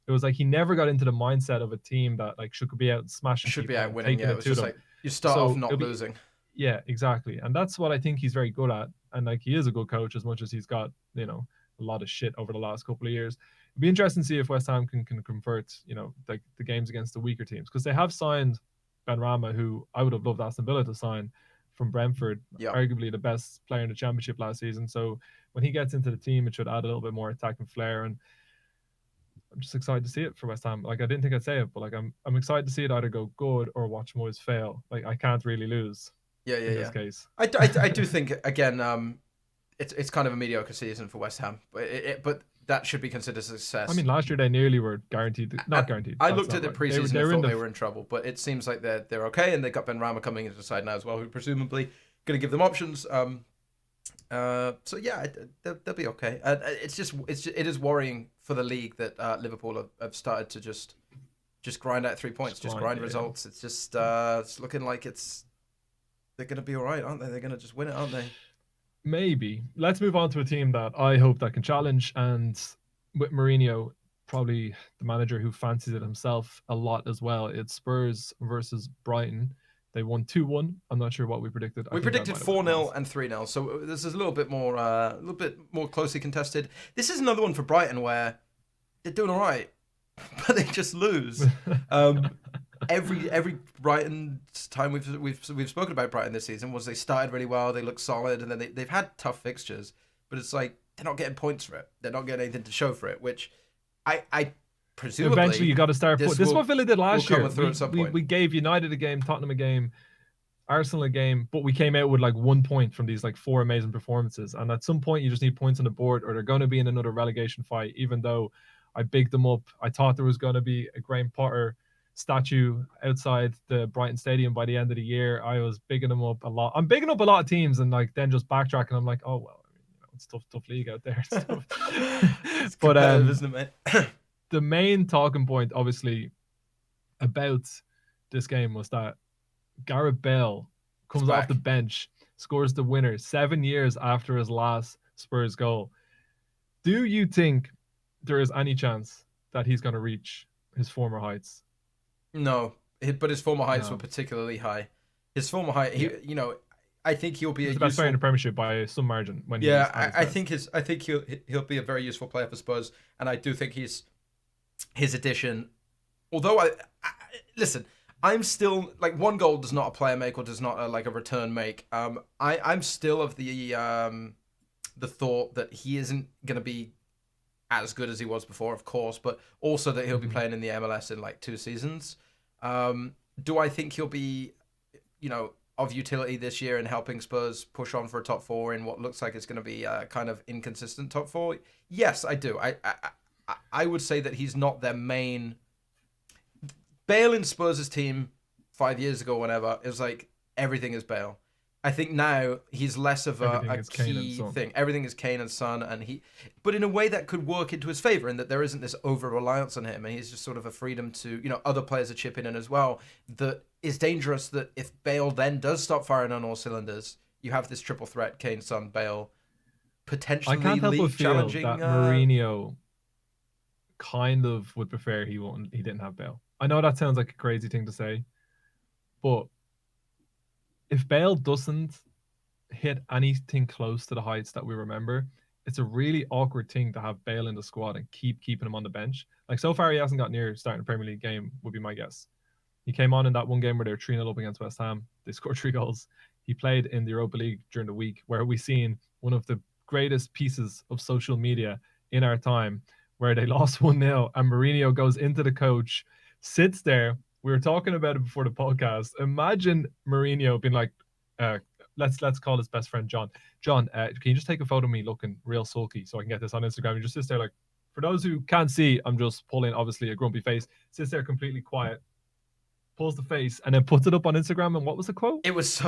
it was like he never got into the mindset of a team that like should be out smashing Should people be out and winning. taking Yeah, it it was to just them. like you start So off not it'll be, losing. yeah, exactly. And that's what I think he's very good at. And like he is a good coach, as much as he's got, you know, a lot of shit over the last couple of years. It'd be interesting to see if West Ham can convert, you know, like the games against the weaker teams, because they have signed Benrahma, who I would have loved Aston Villa to sign from Brentford, Yeah. arguably the best player in the Championship last season. So when he gets into the team, it should add a little bit more attacking flair. And I'm just excited to see it for West Ham. Like I didn't think I'd say it, but like I'm excited to see it either go good or watch Moyes fail. Like I can't really lose. Yeah, in this case. I do think again, it's kind of a mediocre season for West Ham, but that should be considered a success. I mean, last year they nearly were guaranteed, not guaranteed. I looked at the preseason and thought they were the in trouble, but it seems like they're okay, and they got Benrahma coming into the side now as well, who presumably going to give them options. So yeah, they'll be okay. It is worrying for the league that Liverpool have started to just grind out 3 points, just grind results. It's just it's looking like they're going to be all right, aren't they? They're going to just win it, aren't they? Maybe. Let's move on to a team that I hope that can challenge, and with Mourinho, probably the manager who fancies it himself a lot as well. It's Spurs versus Brighton. They won 2-1. I'm not sure what we predicted. We predicted 4-0 and 3-0. So this is a little bit more closely contested. This is another one for Brighton where they're doing all right, but they just lose. Every Brighton time we've spoken about Brighton this season was they started really well, they look solid, and then they've had tough fixtures, but it's like they're not getting points for it. They're not getting anything to show for it, which I presumably eventually you got to start. This is what Villa did last year. We gave United a game, Tottenham a game, Arsenal a game, but we came out with like 1 point from these like 4 amazing performances. And at some point, you just need points on the board, or they're going to be in another relegation fight. Even though I bigged them up, I thought there was going to be a Graham Potter statue outside the Brighton Stadium by the end of the year. I was bigging them up a lot. I'm bigging up a lot of teams, and like then just backtracking. I'm like, oh well, it's tough league out there. It's but isn't it, mate? The main talking point, obviously, about this game was that Gareth Bale comes off the bench, scores the winner 7 years after his last Spurs goal. Do you think there is any chance that he's going to reach his former heights? No, but his former heights were particularly high. His former height, I think he'll be the best player in the Premiership by some margin. I think he'll be a very useful player for Spurs, and I do think his addition. Although listen, I'm still like, one goal does not a player make, or does not a return make. I'm still of the thought that he isn't gonna be as good as he was before, of course, but also that he'll be playing in the MLS in like 2 seasons. Do I think he'll be, of utility this year in helping Spurs push on for a top 4 in what looks like it's going to be a kind of inconsistent top 4? Yes, I do. I would say that he's not their main. Bale in Spurs' team 5 years ago, whenever, it was like everything is Bale. I think now he's less of a key thing. Everything is Kane and Son, but in a way that could work into his favor, in that there isn't this over reliance on him, and he's just sort of a freedom to, other players are chipping in as well. That is dangerous. That if Bale then does stop firing on all cylinders, you have this triple threat: Kane, Son, Bale, potentially. I can't help but feel challenging that Mourinho kind of would prefer he didn't have Bale. I know that sounds like a crazy thing to say, but if Bale doesn't hit anything close to the heights that we remember, it's a really awkward thing to have Bale in the squad and keep keeping him on the bench. Like, so far, he hasn't got near starting a Premier League game, would be my guess. He came on in that one game where they were 3-0 up against West Ham. They scored 3 goals. he played in the Europa League during the week, where we seen one of the greatest pieces of social media in our time, where they lost 1-0 and Mourinho goes into the coach, sits there. We were talking about it before the podcast. Imagine Mourinho being like, let's call his best friend John. John, can you just take a photo of me looking real sulky so I can get this on Instagram? He just sits there like, for those who can't see, I'm just pulling obviously a grumpy face, sits there completely quiet, pulls the face, and then puts it up on Instagram. And what was the quote? It was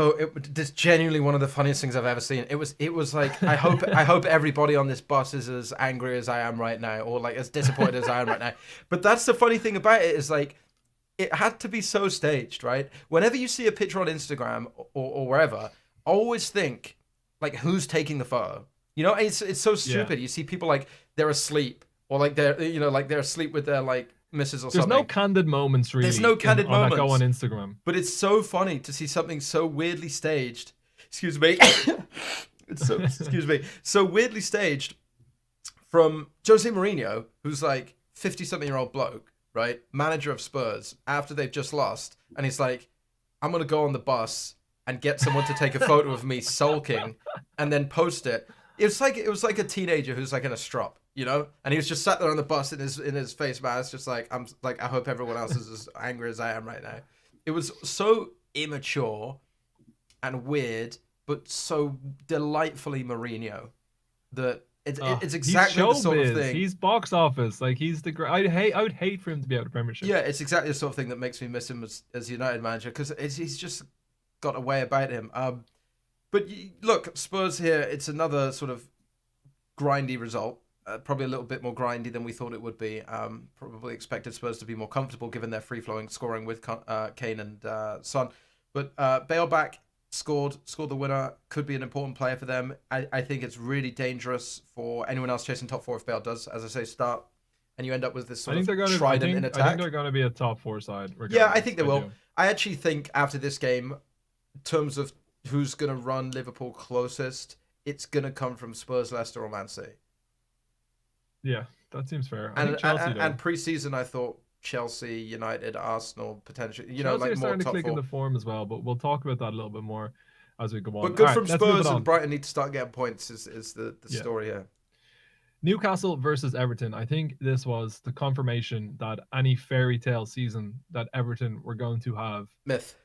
this genuinely one of the funniest things I've ever seen. It was like, I hope everybody on this bus is as angry as I am right now, or like as disappointed as I am right now. But that's the funny thing about it, is like, it had to be so staged, right? Whenever you see a picture on Instagram or wherever, always think, like, who's taking the photo? You know, it's so stupid. Yeah. You see people like they're asleep, or like they're asleep with their like missus or There's something. no candid moments really. There's no candid moments that go on Instagram. But it's so funny to see something so weirdly staged. Excuse me. So weirdly staged from Jose Mourinho, who's like 50-something-year-old bloke, right? Manager of Spurs, after they've just lost, and he's like, I'm gonna go on the bus and get someone to take a photo of me sulking and then post it. It was like a teenager who's like in a strop, you know? And he was just sat there on the bus in his face mask, just like, I'm like, I hope everyone else is as angry as I am right now. It was so immature and weird, but so delightfully Mourinho that it's exactly the sort of thing. He's box office. Like, he's the great. I would hate for him to be out of Premiership. Yeah, it's exactly the sort of thing that makes me miss him as United manager, because he's just got a way about him. But look, Spurs here, it's another sort of grindy result. Probably a little bit more grindy than we thought it would be. Probably expected Spurs to be more comfortable given their free-flowing scoring with Kane and Son. But Bale back, scored the winner, could be an important player for them. I think it's really dangerous for anyone else chasing top four if Bale does, as I say, start. And you end up with this sort of trident in attack. I think they're going to be a top four side. Yeah, I think they will. I actually think after this game, in terms of who's going to run Liverpool closest, it's going to come from Spurs, Leicester, or Man City. Yeah, that seems fair. And pre-season, I thought Chelsea, United, Arsenal, potentially, Chelsea like are more starting to top click four. in the form as well, but we'll talk about that a little bit more as we go on. But good from Let's Spurs, and Brighton need to start getting points is the story here. Newcastle versus Everton. I think this was the confirmation that any fairy tale season that Everton were going to have. Myth.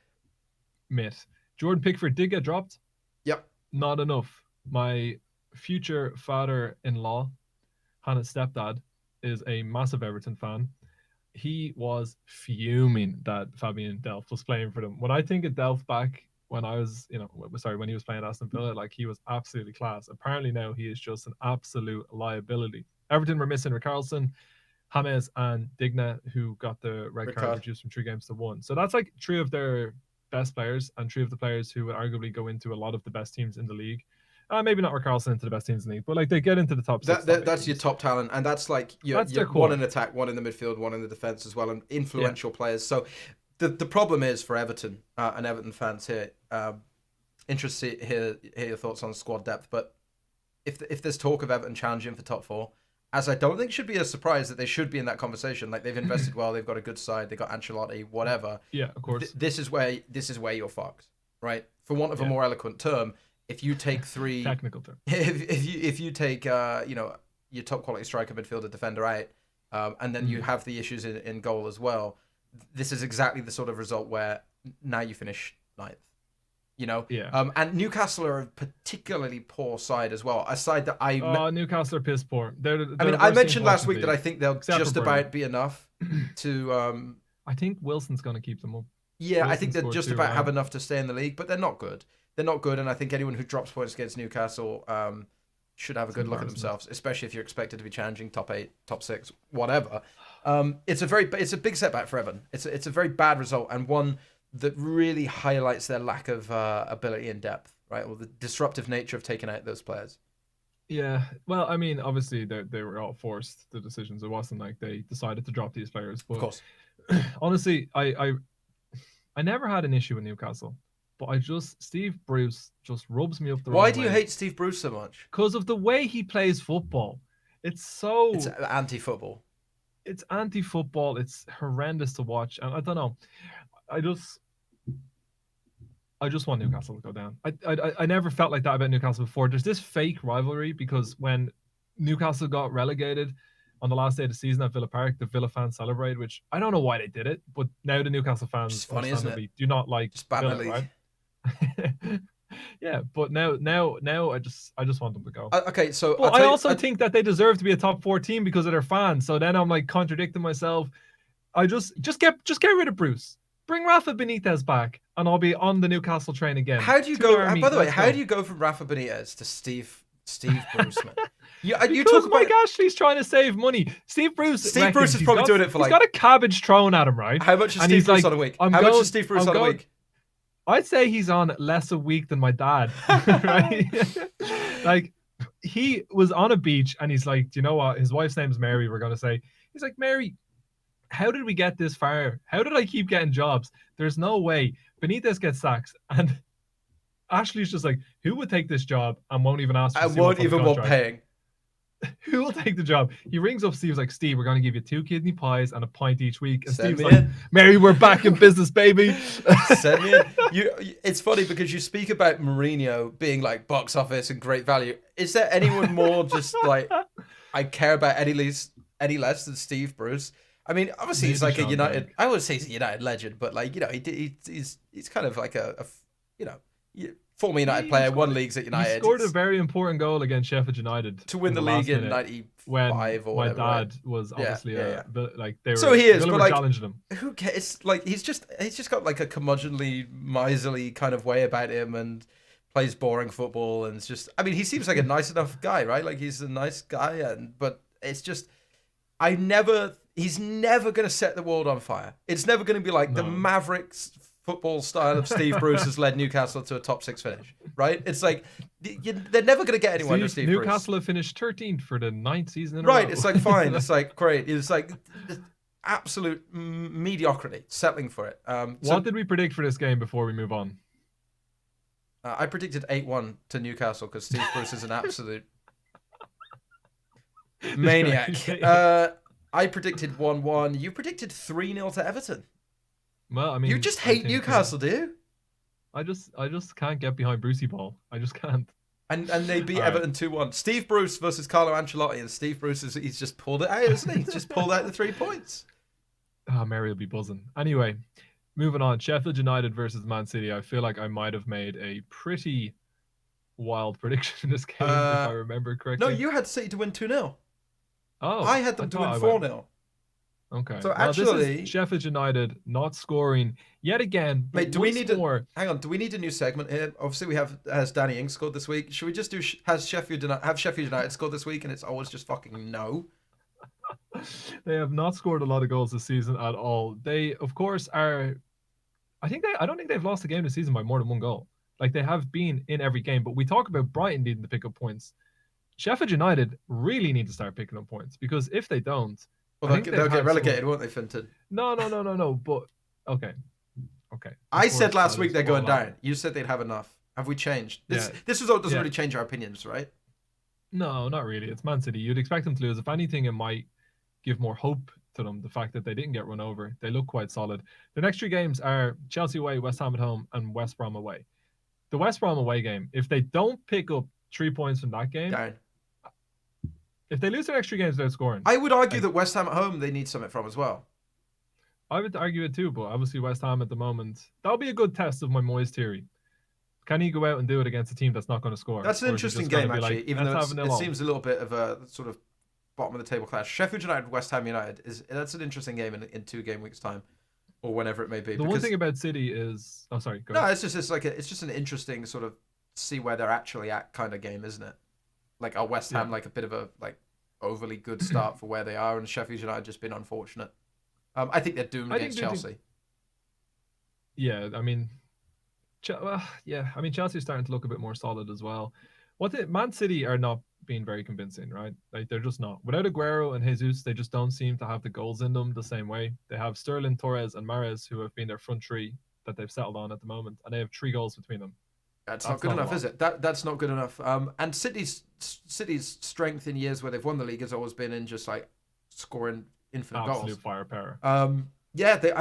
Jordan Pickford did get dropped. Yep. Not enough. My future father-in-law, Hannah's stepdad, is a massive Everton fan. He was fuming that Fabian Delph was playing for them. When I think of Delph back when I was, when he was playing Aston Villa, like, he was absolutely class. Apparently now he is just an absolute liability. Everton were missing Richarlison, James, and Digna, who got the red card reduced from 3 games to 1. So that's like 3 of their best players and 3 of the players who would arguably go into a lot of the best teams in the league. Maybe not Richarlison into the best teams in the league, but like they get into the top 6. That's your top talent, and that's like your one in attack, one in the midfield, one in the defense as well, and influential players. So the problem is for Everton and Everton fans here. Interested to hear your thoughts on squad depth, but if there's talk of Everton challenging for top 4, as I don't think should be a surprise that they should be in that conversation. Like, they've invested well, they've got a good side, they got Ancelotti, whatever. Yeah, of course. This is where you're fucked, right? For want of a more eloquent term. If you take 3 technical term, if you take your top quality striker, midfielder, defender out, and then you have the issues in goal as well, this is exactly the sort of result where now you finish 9th. And Newcastle are a particularly poor side as well. A side that Newcastle are piss poor. I mentioned last week that I think they'll just about be enough to. I think Wilson's going to keep them up. Yeah, I think they'll just about have enough to stay in the league, but they're not good. They're not good, and I think anyone who drops points against Newcastle should have a good look at themselves, especially if you're expected to be challenging top 8, top 6, whatever. It's a big setback for Everton. It's a very bad result, and one that really highlights their lack of ability and depth, right? Or the disruptive nature of taking out those players. Yeah, well, I mean, obviously they were all forced the decisions. It wasn't like they decided to drop these players. But of course, honestly, I never had an issue with Newcastle. But Steve Bruce just rubs me up the wrong way. Why do you hate Steve Bruce so much? Because of the way he plays football. It's anti-football. It's anti-football. It's horrendous to watch. And I don't know. I just want Newcastle to go down. I never felt like that about Newcastle before. There's this fake rivalry because when Newcastle got relegated on the last day of the season at Villa Park, the Villa fans celebrated, which I don't know why they did it, but now the Newcastle Which is fans funny, isn't it? understandably do not like Just Banner Villa, League. right? Yeah, but now I just want them to go. Okay, so Well, I also think that they deserve to be a top 4 team because of their fans. So then I'm like contradicting myself. I just get rid of Bruce. Bring Rafa Benitez back, and I'll be on the Newcastle train again. How do you go? By the way, how do you go from Rafa Benitez to Steve Bruce, man? You talk about Mike Ashley's trying to save money. Steve Bruce is probably doing it for he's got a cabbage thrown at him, right? How much is Steve Bruce on a week? How much is Steve Bruce on a week? I'd say he's on less a week than my dad, right? Like, he was on a beach and he's like, do you know what? His wife's name's Mary, we're going to say. He's like, Mary, how did we get this far? How did I keep getting jobs? There's no way. Benitez gets sacked. And Ashley's just like, who would take this job and won't even ask for and won't even want paying? Who will take the job? He rings up Steve's like, Steve, we're going to give you 2 kidney pies and a pint each week. And Steve's like, Mary, we're back in business, baby. Send me in. It's funny because you speak about Mourinho being like box office and great value. Is there anyone more just like I care about any less than Steve Bruce? I mean, obviously he's like a United. I would say he's a United legend, but like he's kind of like a former United player, won leagues at United. He scored a very important goal against Sheffield United to win the league in '95 or whatever. My dad was obviously like they were. So he is, but like challenging him. Who cares? Like he's just got like a curmudgeonly, miserly kind of way about him, and plays boring football, and it's just. I mean, he seems like a nice enough guy, right? Like he's a nice guy, but it's just. He's never going to set the world on fire. It's never going to be like the Mavericks football style of Steve Bruce has led Newcastle to a top 6 finish, right? It's like they're never going to get anyone to Steve Bruce. Newcastle have finished 13th for the 9th season in a row. It's like fine. It's like great. It's like absolute mediocrity, settling for it. What did we predict for this game before we move on? I predicted 8-1 to Newcastle because Steve Bruce is an absolute maniac. I predicted 1-1. You predicted 3-0 to Everton. Well, I mean, you just hate Newcastle, do you? I just can't get behind Brucey Ball. I just can't. And they beat Everton 2-1. Steve Bruce versus Carlo Ancelotti, and Steve Bruce he's just pulled it out, isn't he? He's just pulled out the 3 points. Mary will be buzzing. Anyway, moving on. Sheffield United versus Man City. I feel like I might have made a pretty wild prediction in this game, if I remember correctly. No, you had City to win 2-0. Oh, I had them to win 4-0. Okay. So actually, this is Sheffield United not scoring yet again. Mate, do we need hang on? Do we need a new segment here? Obviously, we has Danny Ings scored this week. Should we just do Sheffield United scored this week, and it's always just fucking no? They have not scored a lot of goals this season at all. They, of course, are. I don't think they've lost a game this season by more than 1 goal. Like they have been in every game. But we talk about Brighton needing to pick up points. Sheffield United really need to start picking up points because if they don't, well, they'll get relegated, won't they, Fintan? No. But okay. I said last week they're going down. You said they'd have enough. Have we changed? This result doesn't really change our opinions, right? No, not really. It's Man City. You'd expect them to lose. If anything, it might give more hope to them. The fact that they didn't get run over, they look quite solid. The next 3 games are Chelsea away, West Ham at home, and West Brom away. The West Brom away game, if they don't pick up 3 points from that game. Down. If they lose their next 3 games without scoring. I would argue that West Ham at home, they need something from as well. I would argue it too, but obviously West Ham at the moment, that'll be a good test of my Moyes theory. Can he go out and do it against a team that's not going to score? That's an interesting game, actually, even though it seems a little bit of a sort of bottom of the table clash. Sheffield United, West Ham United, that's an interesting game in 2 game weeks' time, or whenever it may be. The one thing about City is... Oh, sorry, go ahead. No, it's just an interesting sort of see where they're actually at kind of game, isn't it? Like, are West Ham like a bit of a like overly good start for where they are, and Sheffield United just been unfortunate. I think they're doomed against Chelsea. Yeah, I mean, Chelsea's starting to look a bit more solid as well. Man City are not being very convincing, right? Like they're just not. Without Aguero and Jesus, they just don't seem to have the goals in them the same way. They have Sterling, Torres, and Mahrez, who have been their front 3 that they've settled on at the moment, and they have 3 goals between them. That's not good enough, is it? That's not good enough. And City's strength in years where they've won the league has always been in just like scoring infinite goals. Absolute firepower. Yeah, they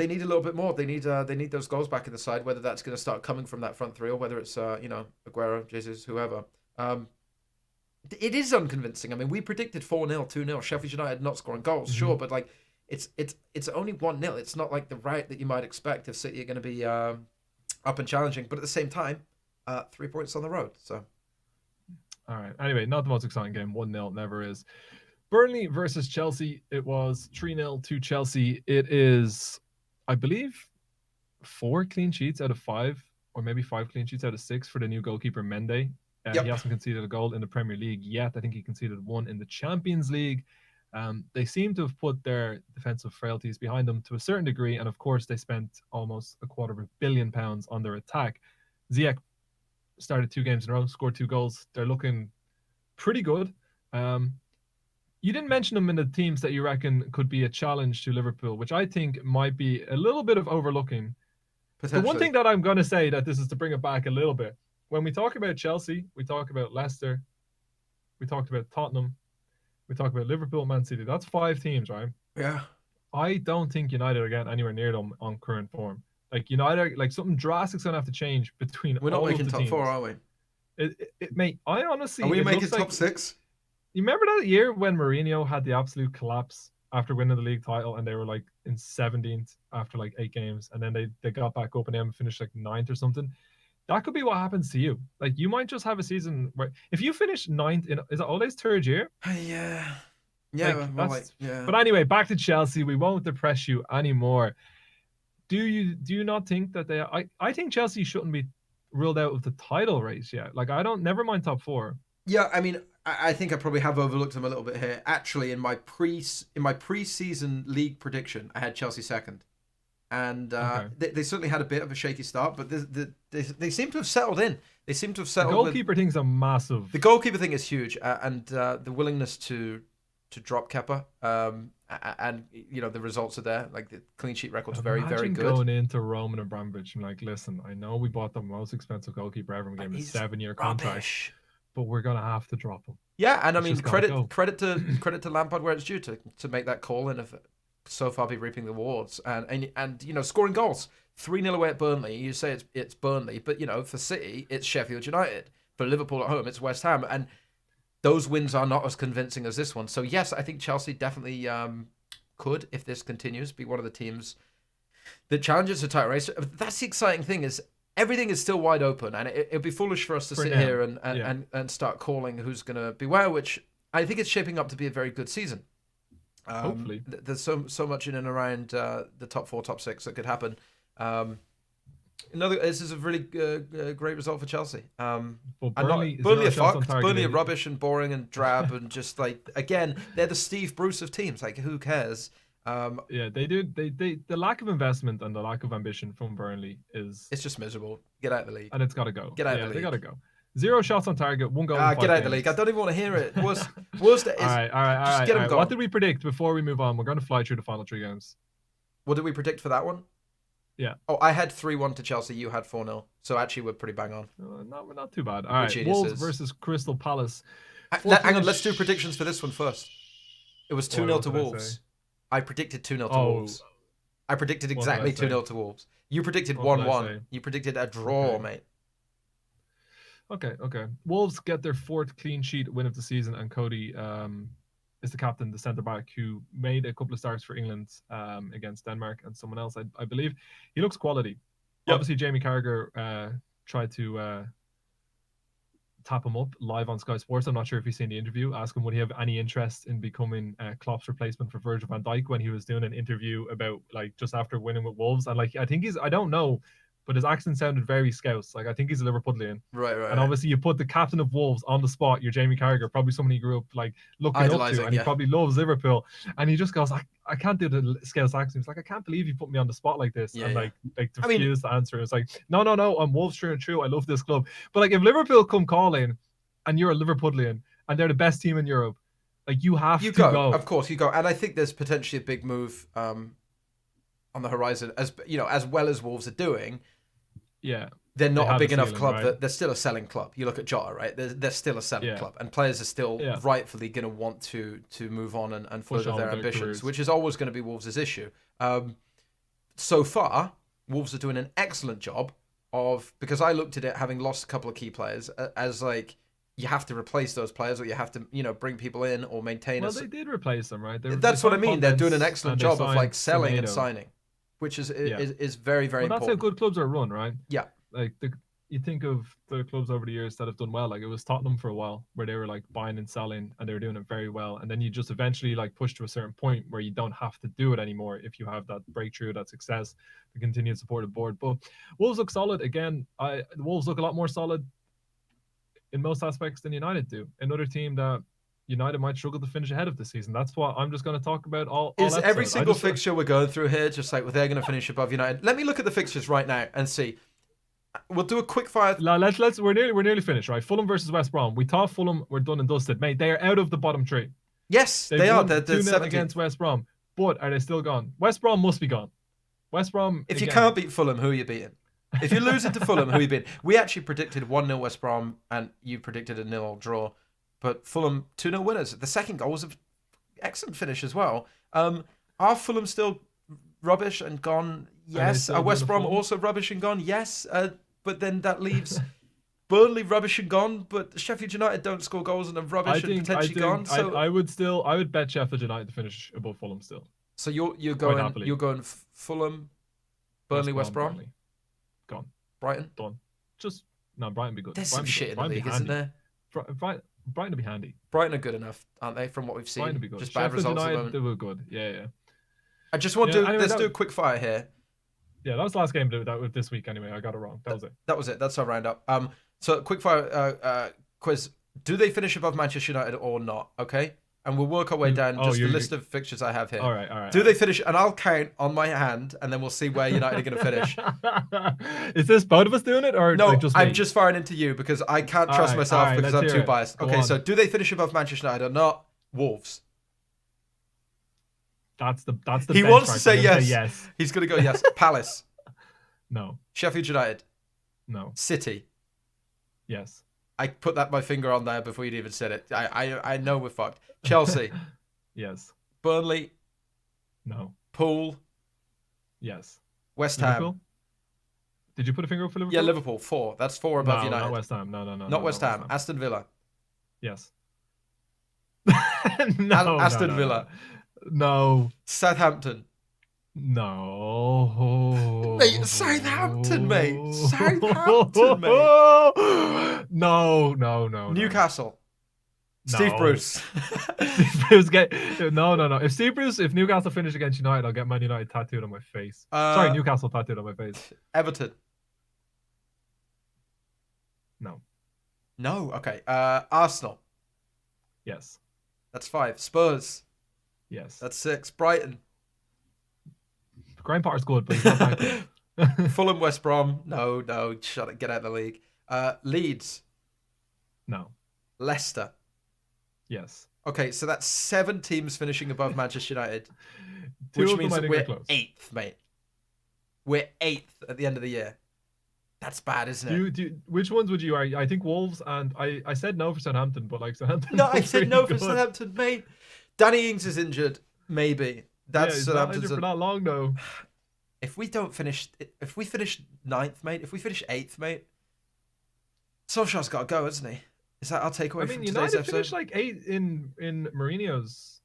need a little bit more. They need those goals back in the side. Whether that's going to start coming from that front three or whether it's Aguero, Jesus, whoever. It is unconvincing. I mean, we predicted 4-0, 2-0. Sheffield United not scoring goals, sure, but like it's only 1-0. It's not like the rout that you might expect if City are going to be up and challenging. But at the same time, 3 points on the road. So, all right. Anyway, not the most exciting game. 1-0 never is. Burnley versus Chelsea. It was 3-0 to Chelsea. It is, I believe, 4 clean sheets out of 5, or maybe 5 clean sheets out of 6 for the new goalkeeper Mendy. Yep. He hasn't conceded a goal in the Premier League yet. I think he conceded 1 in the Champions League. They seem to have put their defensive frailties behind them to a certain degree, and of course they spent almost £250 million on their attack. Ziyech started 2 games in a row, scored 2 goals. They're looking pretty good. You didn't mention them in the teams that you reckon could be a challenge to Liverpool, which I think might be a little bit of overlooking. The one thing that I'm going to say, that this is to bring it back a little bit, when we talk about Chelsea, we talk about Leicester, we talked about Tottenham, we talk about Liverpool, Man City. That's 5 teams, right? Yeah. I don't think United are getting anywhere near them on current form. Like United, like something drastic's going to have to change between We're not all making of the top teams. 4, are we? Mate, I honestly... Are we making top 6? You remember that year when Mourinho had the absolute collapse after winning the league title and they were like in 17th after like 8 games, and then they got back up and they finished like 9th or something? That could be what happens to you. Like you might just have a season where if you finish 9th in, is it Ole's 3rd year? Yeah. Yeah, like, yeah. But anyway, back to Chelsea. We won't depress you anymore. Do you not think that they? I think Chelsea shouldn't be ruled out of the title race yet. Like never mind top 4. Yeah, I mean, I think I probably have overlooked them a little bit here. Actually, in my pre-season league prediction, I had Chelsea 2nd, and they certainly had a bit of a shaky start, but they seem to have settled in. They seem to have settled. The goalkeeper thing's a massive. The goalkeeper thing is huge, and the willingness to drop Kepa, and the results are there. Like the clean sheet record's very, very good. Going into Roman Abramovich and like, listen, I know we bought the most expensive goalkeeper ever and gave him a 7-year contract, but we're gonna have to drop him. Yeah, and I mean credit to Lampard where it's due to make that call and have so far be reaping the rewards and scoring goals. 3-0 away at Burnley. You say it's Burnley, but for City it's Sheffield United. For Liverpool at home it's West Ham, and those wins are not as convincing as this one. So yes, I think Chelsea definitely could, if this continues, be one of the teams that challenges a title race. That's the exciting thing, is everything is still wide open, and it'd be foolish for us to sit here and start calling who's going to be where, which I think it's shaping up to be a very good season. Hopefully. There's so much in and around the top 4, top 6 that could happen. This is a really great result for Chelsea. Burnley are fucked. Burnley are rubbish and boring and drab and just like, again, they're the Steve Bruce of teams. Like, who cares? They do. The lack of investment and the lack of ambition from Burnley it's just miserable. Get out of the league. And it's got to go. Get out of the league. They got to go. 0 shots on target, 1 goal. Get out of the league. I don't even want to hear it. Worst is, all right. Just get them going. What did we predict before we move on? We're going to fly through the final 3 games. What did we predict for that one? Yeah. Oh, I had 3-1 to Chelsea. You had 4-0. So actually, we're pretty bang on. Not too bad. All right. Wolves versus Crystal Palace. Hang on. Let's do predictions for this one first. It was 2-0 to Wolves. I predicted 2-0 to Wolves. I predicted exactly 2-0 to Wolves. You predicted 1-1. You predicted a draw, mate. Okay. Wolves get their 4th clean sheet win of the season, and Cody is the captain, the centre back, who made a couple of starts for England against Denmark and someone else, I believe. He looks quality. Yep. Obviously, Jamie Carragher tried to tap him up live on Sky Sports. I'm not sure if he's seen the interview. Ask him would he have any interest in becoming Klopp's replacement for Virgil van Dijk when he was doing an interview about like just after winning with Wolves. And like I think I don't know, but his accent sounded very Scouse. Like I think he's a Liverpudlian. Right. And obviously you put the captain of Wolves on the spot. You're Jamie Carragher, probably someone he grew up like looking up to, and he probably loves Liverpool. And he just goes, I can't do the Scouse accent. He's like, I can't believe you put me on the spot like this. Like refused to answer. It's like, no, I'm Wolves true and true. I love this club. But like if Liverpool come calling and you're a Liverpudlian and they're the best team in Europe, like you have to go. Of course you go. And I think there's potentially a big move on the horizon, as well as Wolves are doing. Yeah, they're not a big enough club, right? That they're still a selling club. You look at Jota, right? They're still a selling club, and players are still rightfully going to want to move on and further their ambitions, which is always going to be Wolves' issue. So far, Wolves are doing an excellent job because I looked at it having lost a couple of key players as like you have to replace those players or you have to bring people in or maintain. Well, they did replace them, right? That's what I mean. They're doing an excellent job of like selling and Semedo. signing, which is very, very Well, that's important. how good clubs are run, right? Yeah. Like you think of the clubs over the years that have done well. Like it was Tottenham for a while, where they were like buying and selling, and they were doing it very well. And then you just eventually like push to a certain point where you don't have to do it anymore if you have that breakthrough, that success, the continued support of the board. But Wolves look solid again. The Wolves look a lot more solid in most aspects than United do. Another team that United might struggle to finish ahead of this season. That's what I'm just going to talk about all Is episode. every single fixture we're going through here just like, well, they're going to finish above United? Let me look at the fixtures right now and see. We'll do a quick fire. Let's. We're nearly finished, right? Fulham versus West Brom. We thought Fulham were done and dusted, mate. They are out of the bottom three. Yes, they are. They're 2-0 against West Brom. But are they still gone? West Brom must be gone. West Brom. If you can't beat Fulham, who are you beating? If you're losing to Fulham, who are you beating? We actually predicted 1-0 West Brom, and you predicted a 0 draw. But Fulham 2-0 winners. The second goal was an excellent finish as well. Are Fulham still rubbish and gone? Yes. Are West Brom also rubbish and gone? Yes. But then that leaves Burnley rubbish and gone. But Sheffield United don't score goals and are rubbish and potentially gone. So I would bet Sheffield United to finish above Fulham still. So you're going Fulham, Burnley, West Brom. Burnley. Gone. Brighton done. Brighton be good. There's Brighton some shit in the league, isn't there? Brighton will be handy. Brighton are good enough, aren't they? From what we've seen, Brighton will be good. Just Sheffield bad results. United, they were good. Yeah. I just want to anyway, let's do a quick fire here. Yeah, that was the last game that was this week. Anyway, I got it wrong. That was it. That was it. That's our roundup. So quick fire quiz: do they finish above Manchester United or not? Okay, and we'll work our way down the list of fixtures I have here. All right. Do they finish? And I'll count on my hand, and then we'll see where United are going to finish. Is this both of us doing it, or no? like just me? I'm just firing into you because I can't trust myself because I'm too biased. Okay, so do they finish above Manchester United or not? Wolves. That's the. He wants to say yes. Yes. He's going to go yes. Palace. No. Sheffield United. No. City. Yes. I put my finger on there before you'd even said it. I know we're fucked. Chelsea. Yes. Burnley. No. Pool. Yes. West Liverpool? Ham. Did you put a finger up for Liverpool? Yeah, Liverpool. 4. That's 4 above United. Not West Ham. No. Not West Ham. Aston Villa. Yes. Aston Villa. No. Southampton. No. Mate, Southampton, mate. Southampton, mate. No. Newcastle. No. Steve Bruce. Steve Bruce no. If Newcastle finish against United, I'll get Man United tattooed on my face. Sorry, Newcastle tattooed on my face. Everton. No. No. Okay. Arsenal. Yes. That's 5. Spurs. Yes. That's 6. Brighton. Graham Potter's good, but he's not that good. Fulham, West Brom. No. Shut it. Get out of the league. Leeds. No. Leicester. Yes. Okay, so that's 7 teams finishing above Manchester United, Two which of means them that we're close. 8th, mate. We're 8th at the end of the year. That's bad, isn't it? Which ones would you argue? I think Wolves, and I said no for Southampton, but like Southampton. No, I said no for Southampton, mate. Danny Ings is injured, maybe. That's Southampton's for that long though. If we finish 9th, mate, if we finish 8th, mate, Solskjaer's got to go, hasn't he? Is that our takeaway from today's United episode? finished like 8 in Mourinho's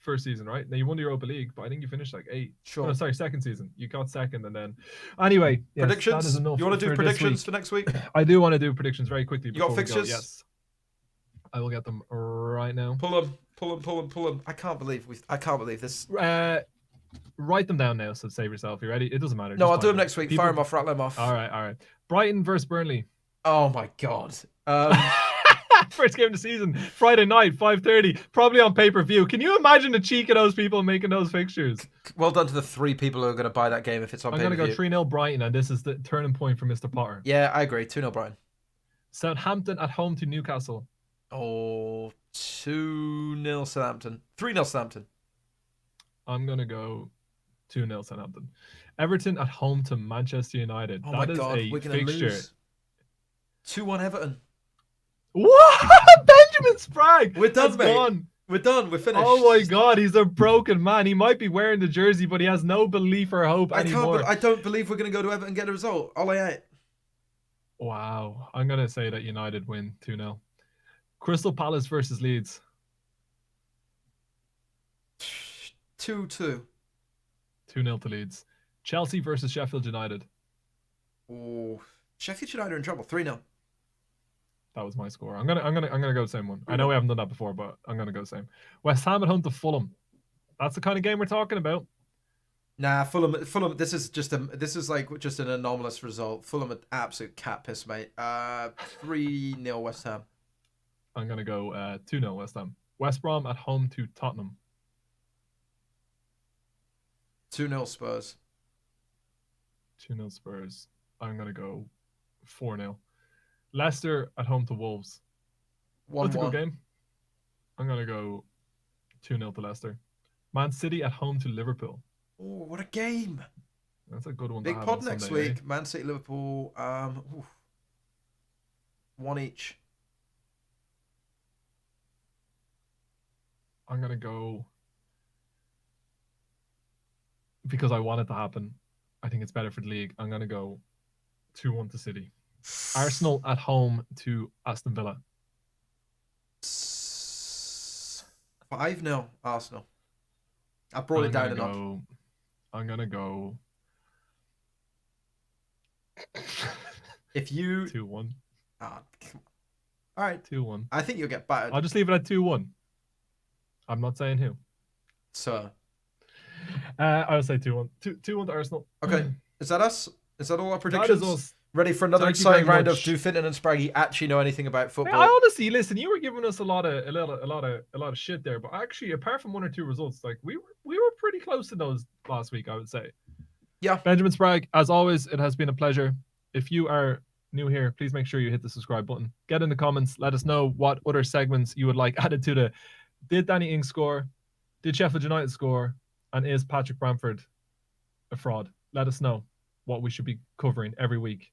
first season, right? Now you won the Europa League, but I think you finished like 8. Sure. No, sorry, second season. You got second, and then anyway. Yes, predictions. That is enough you want to do for predictions for next week? I do want to do predictions very quickly. You got fixtures? Yes. I will get them right now. Pull them. I can't believe this. Write them down now, so save yourself. You ready? It doesn't matter. No, Just I'll do them time next week. People... Fire them off, rattle them off. All right. Brighton versus Burnley. Oh my god. First game of the season, Friday night, 5:30, probably on pay-per-view. Can you imagine the cheek of those people making those fixtures? Well done to the 3 people who are going to buy that game if it's on pay-per-view. I'm going to go 3-0 Brighton, and this is the turning point for Mr. Potter. Yeah, I agree. 2-0 Brighton. Southampton at home to Newcastle. Oh, 2-0 Southampton. 3-0 Southampton. I'm going to go 2-0 Southampton. Everton at home to Manchester United. Oh that my is god, a we're going to fixture. lose. 2-1 Everton. What? Benjamin Spragg. We're done, mate. We're done. We're finished. Oh my God, he's a broken man. He might be wearing the jersey, but he has no belief or hope anymore. I don't believe we're going to go to Everton and get a result. All I ate. Wow. I'm going to say that United win 2-0. Crystal Palace versus Leeds. 2-2. 2-0 to Leeds. Chelsea versus Sheffield United. Oh, Sheffield United are in trouble. 3-0. That was my score. I'm gonna go the same one. I know we haven't done that before, but I'm gonna go same. West Ham at home to Fulham. That's the kind of game we're talking about. Nah, Fulham. This is just an anomalous result. Fulham, an absolute cat piss, mate. 3-0 West Ham. I'm gonna go 2-0 West Ham. West Brom at home to Tottenham. 2-0 Spurs. 2-0 Spurs. I'm gonna go 4-0. Leicester at home to Wolves. 1-1. That's a good game. I'm gonna go 2-0 to Leicester. Man City at home to Liverpool. Oh, what a game! That's a good one. Big to have pod on next Sunday, week. Man City, Liverpool. 1 each. I'm gonna go because I want it to happen. I think it's better for the league. I'm gonna go 2-1 to City. Arsenal at home to Aston Villa. 5-0 Arsenal. I brought it down a notch. I'm gonna go. If you 2-1. All right. 2-1. I think you'll get battered. I'll just leave it at 2-1. I'm not saying who. So. I'll say 2-1. 2-1 to Arsenal. Okay. Is that us? Is that all our predictions? That is us. Ready for another Thank you exciting very round of much. do Fintan and Spraggy actually know anything about football? I honestly listen. You were giving us a lot of shit there, but actually, apart from 1 or 2 results, like we were pretty close to those last week, I would say. Yeah. Benjamin Spragg, as always, it has been a pleasure. If you are new here, please make sure you hit the subscribe button. Get in the comments. Let us know what other segments you would like added to the. Did Danny Ings score? Did Sheffield United score? And is Patrick Bamford a fraud? Let us know what we should be covering every week.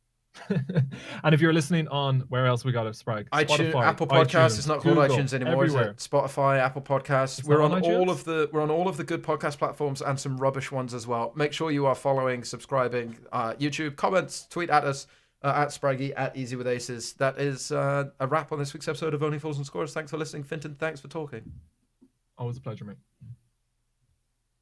And if you're listening on where else we got it, Spragg? iTunes, Spotify, Apple Podcasts. iTunes, It's not Google, called iTunes anymore, everywhere. is it? Spotify, Apple Podcasts. It's We're not on on all iTunes? of the good podcast platforms and some rubbish ones as well. Make sure you are following, subscribing, YouTube, comments, tweet at us at Spraggy at Easy with Aces. That is a wrap on this week's episode of Only Fools and Scores. Thanks for listening, Fintan. Thanks for talking. Always a pleasure, mate.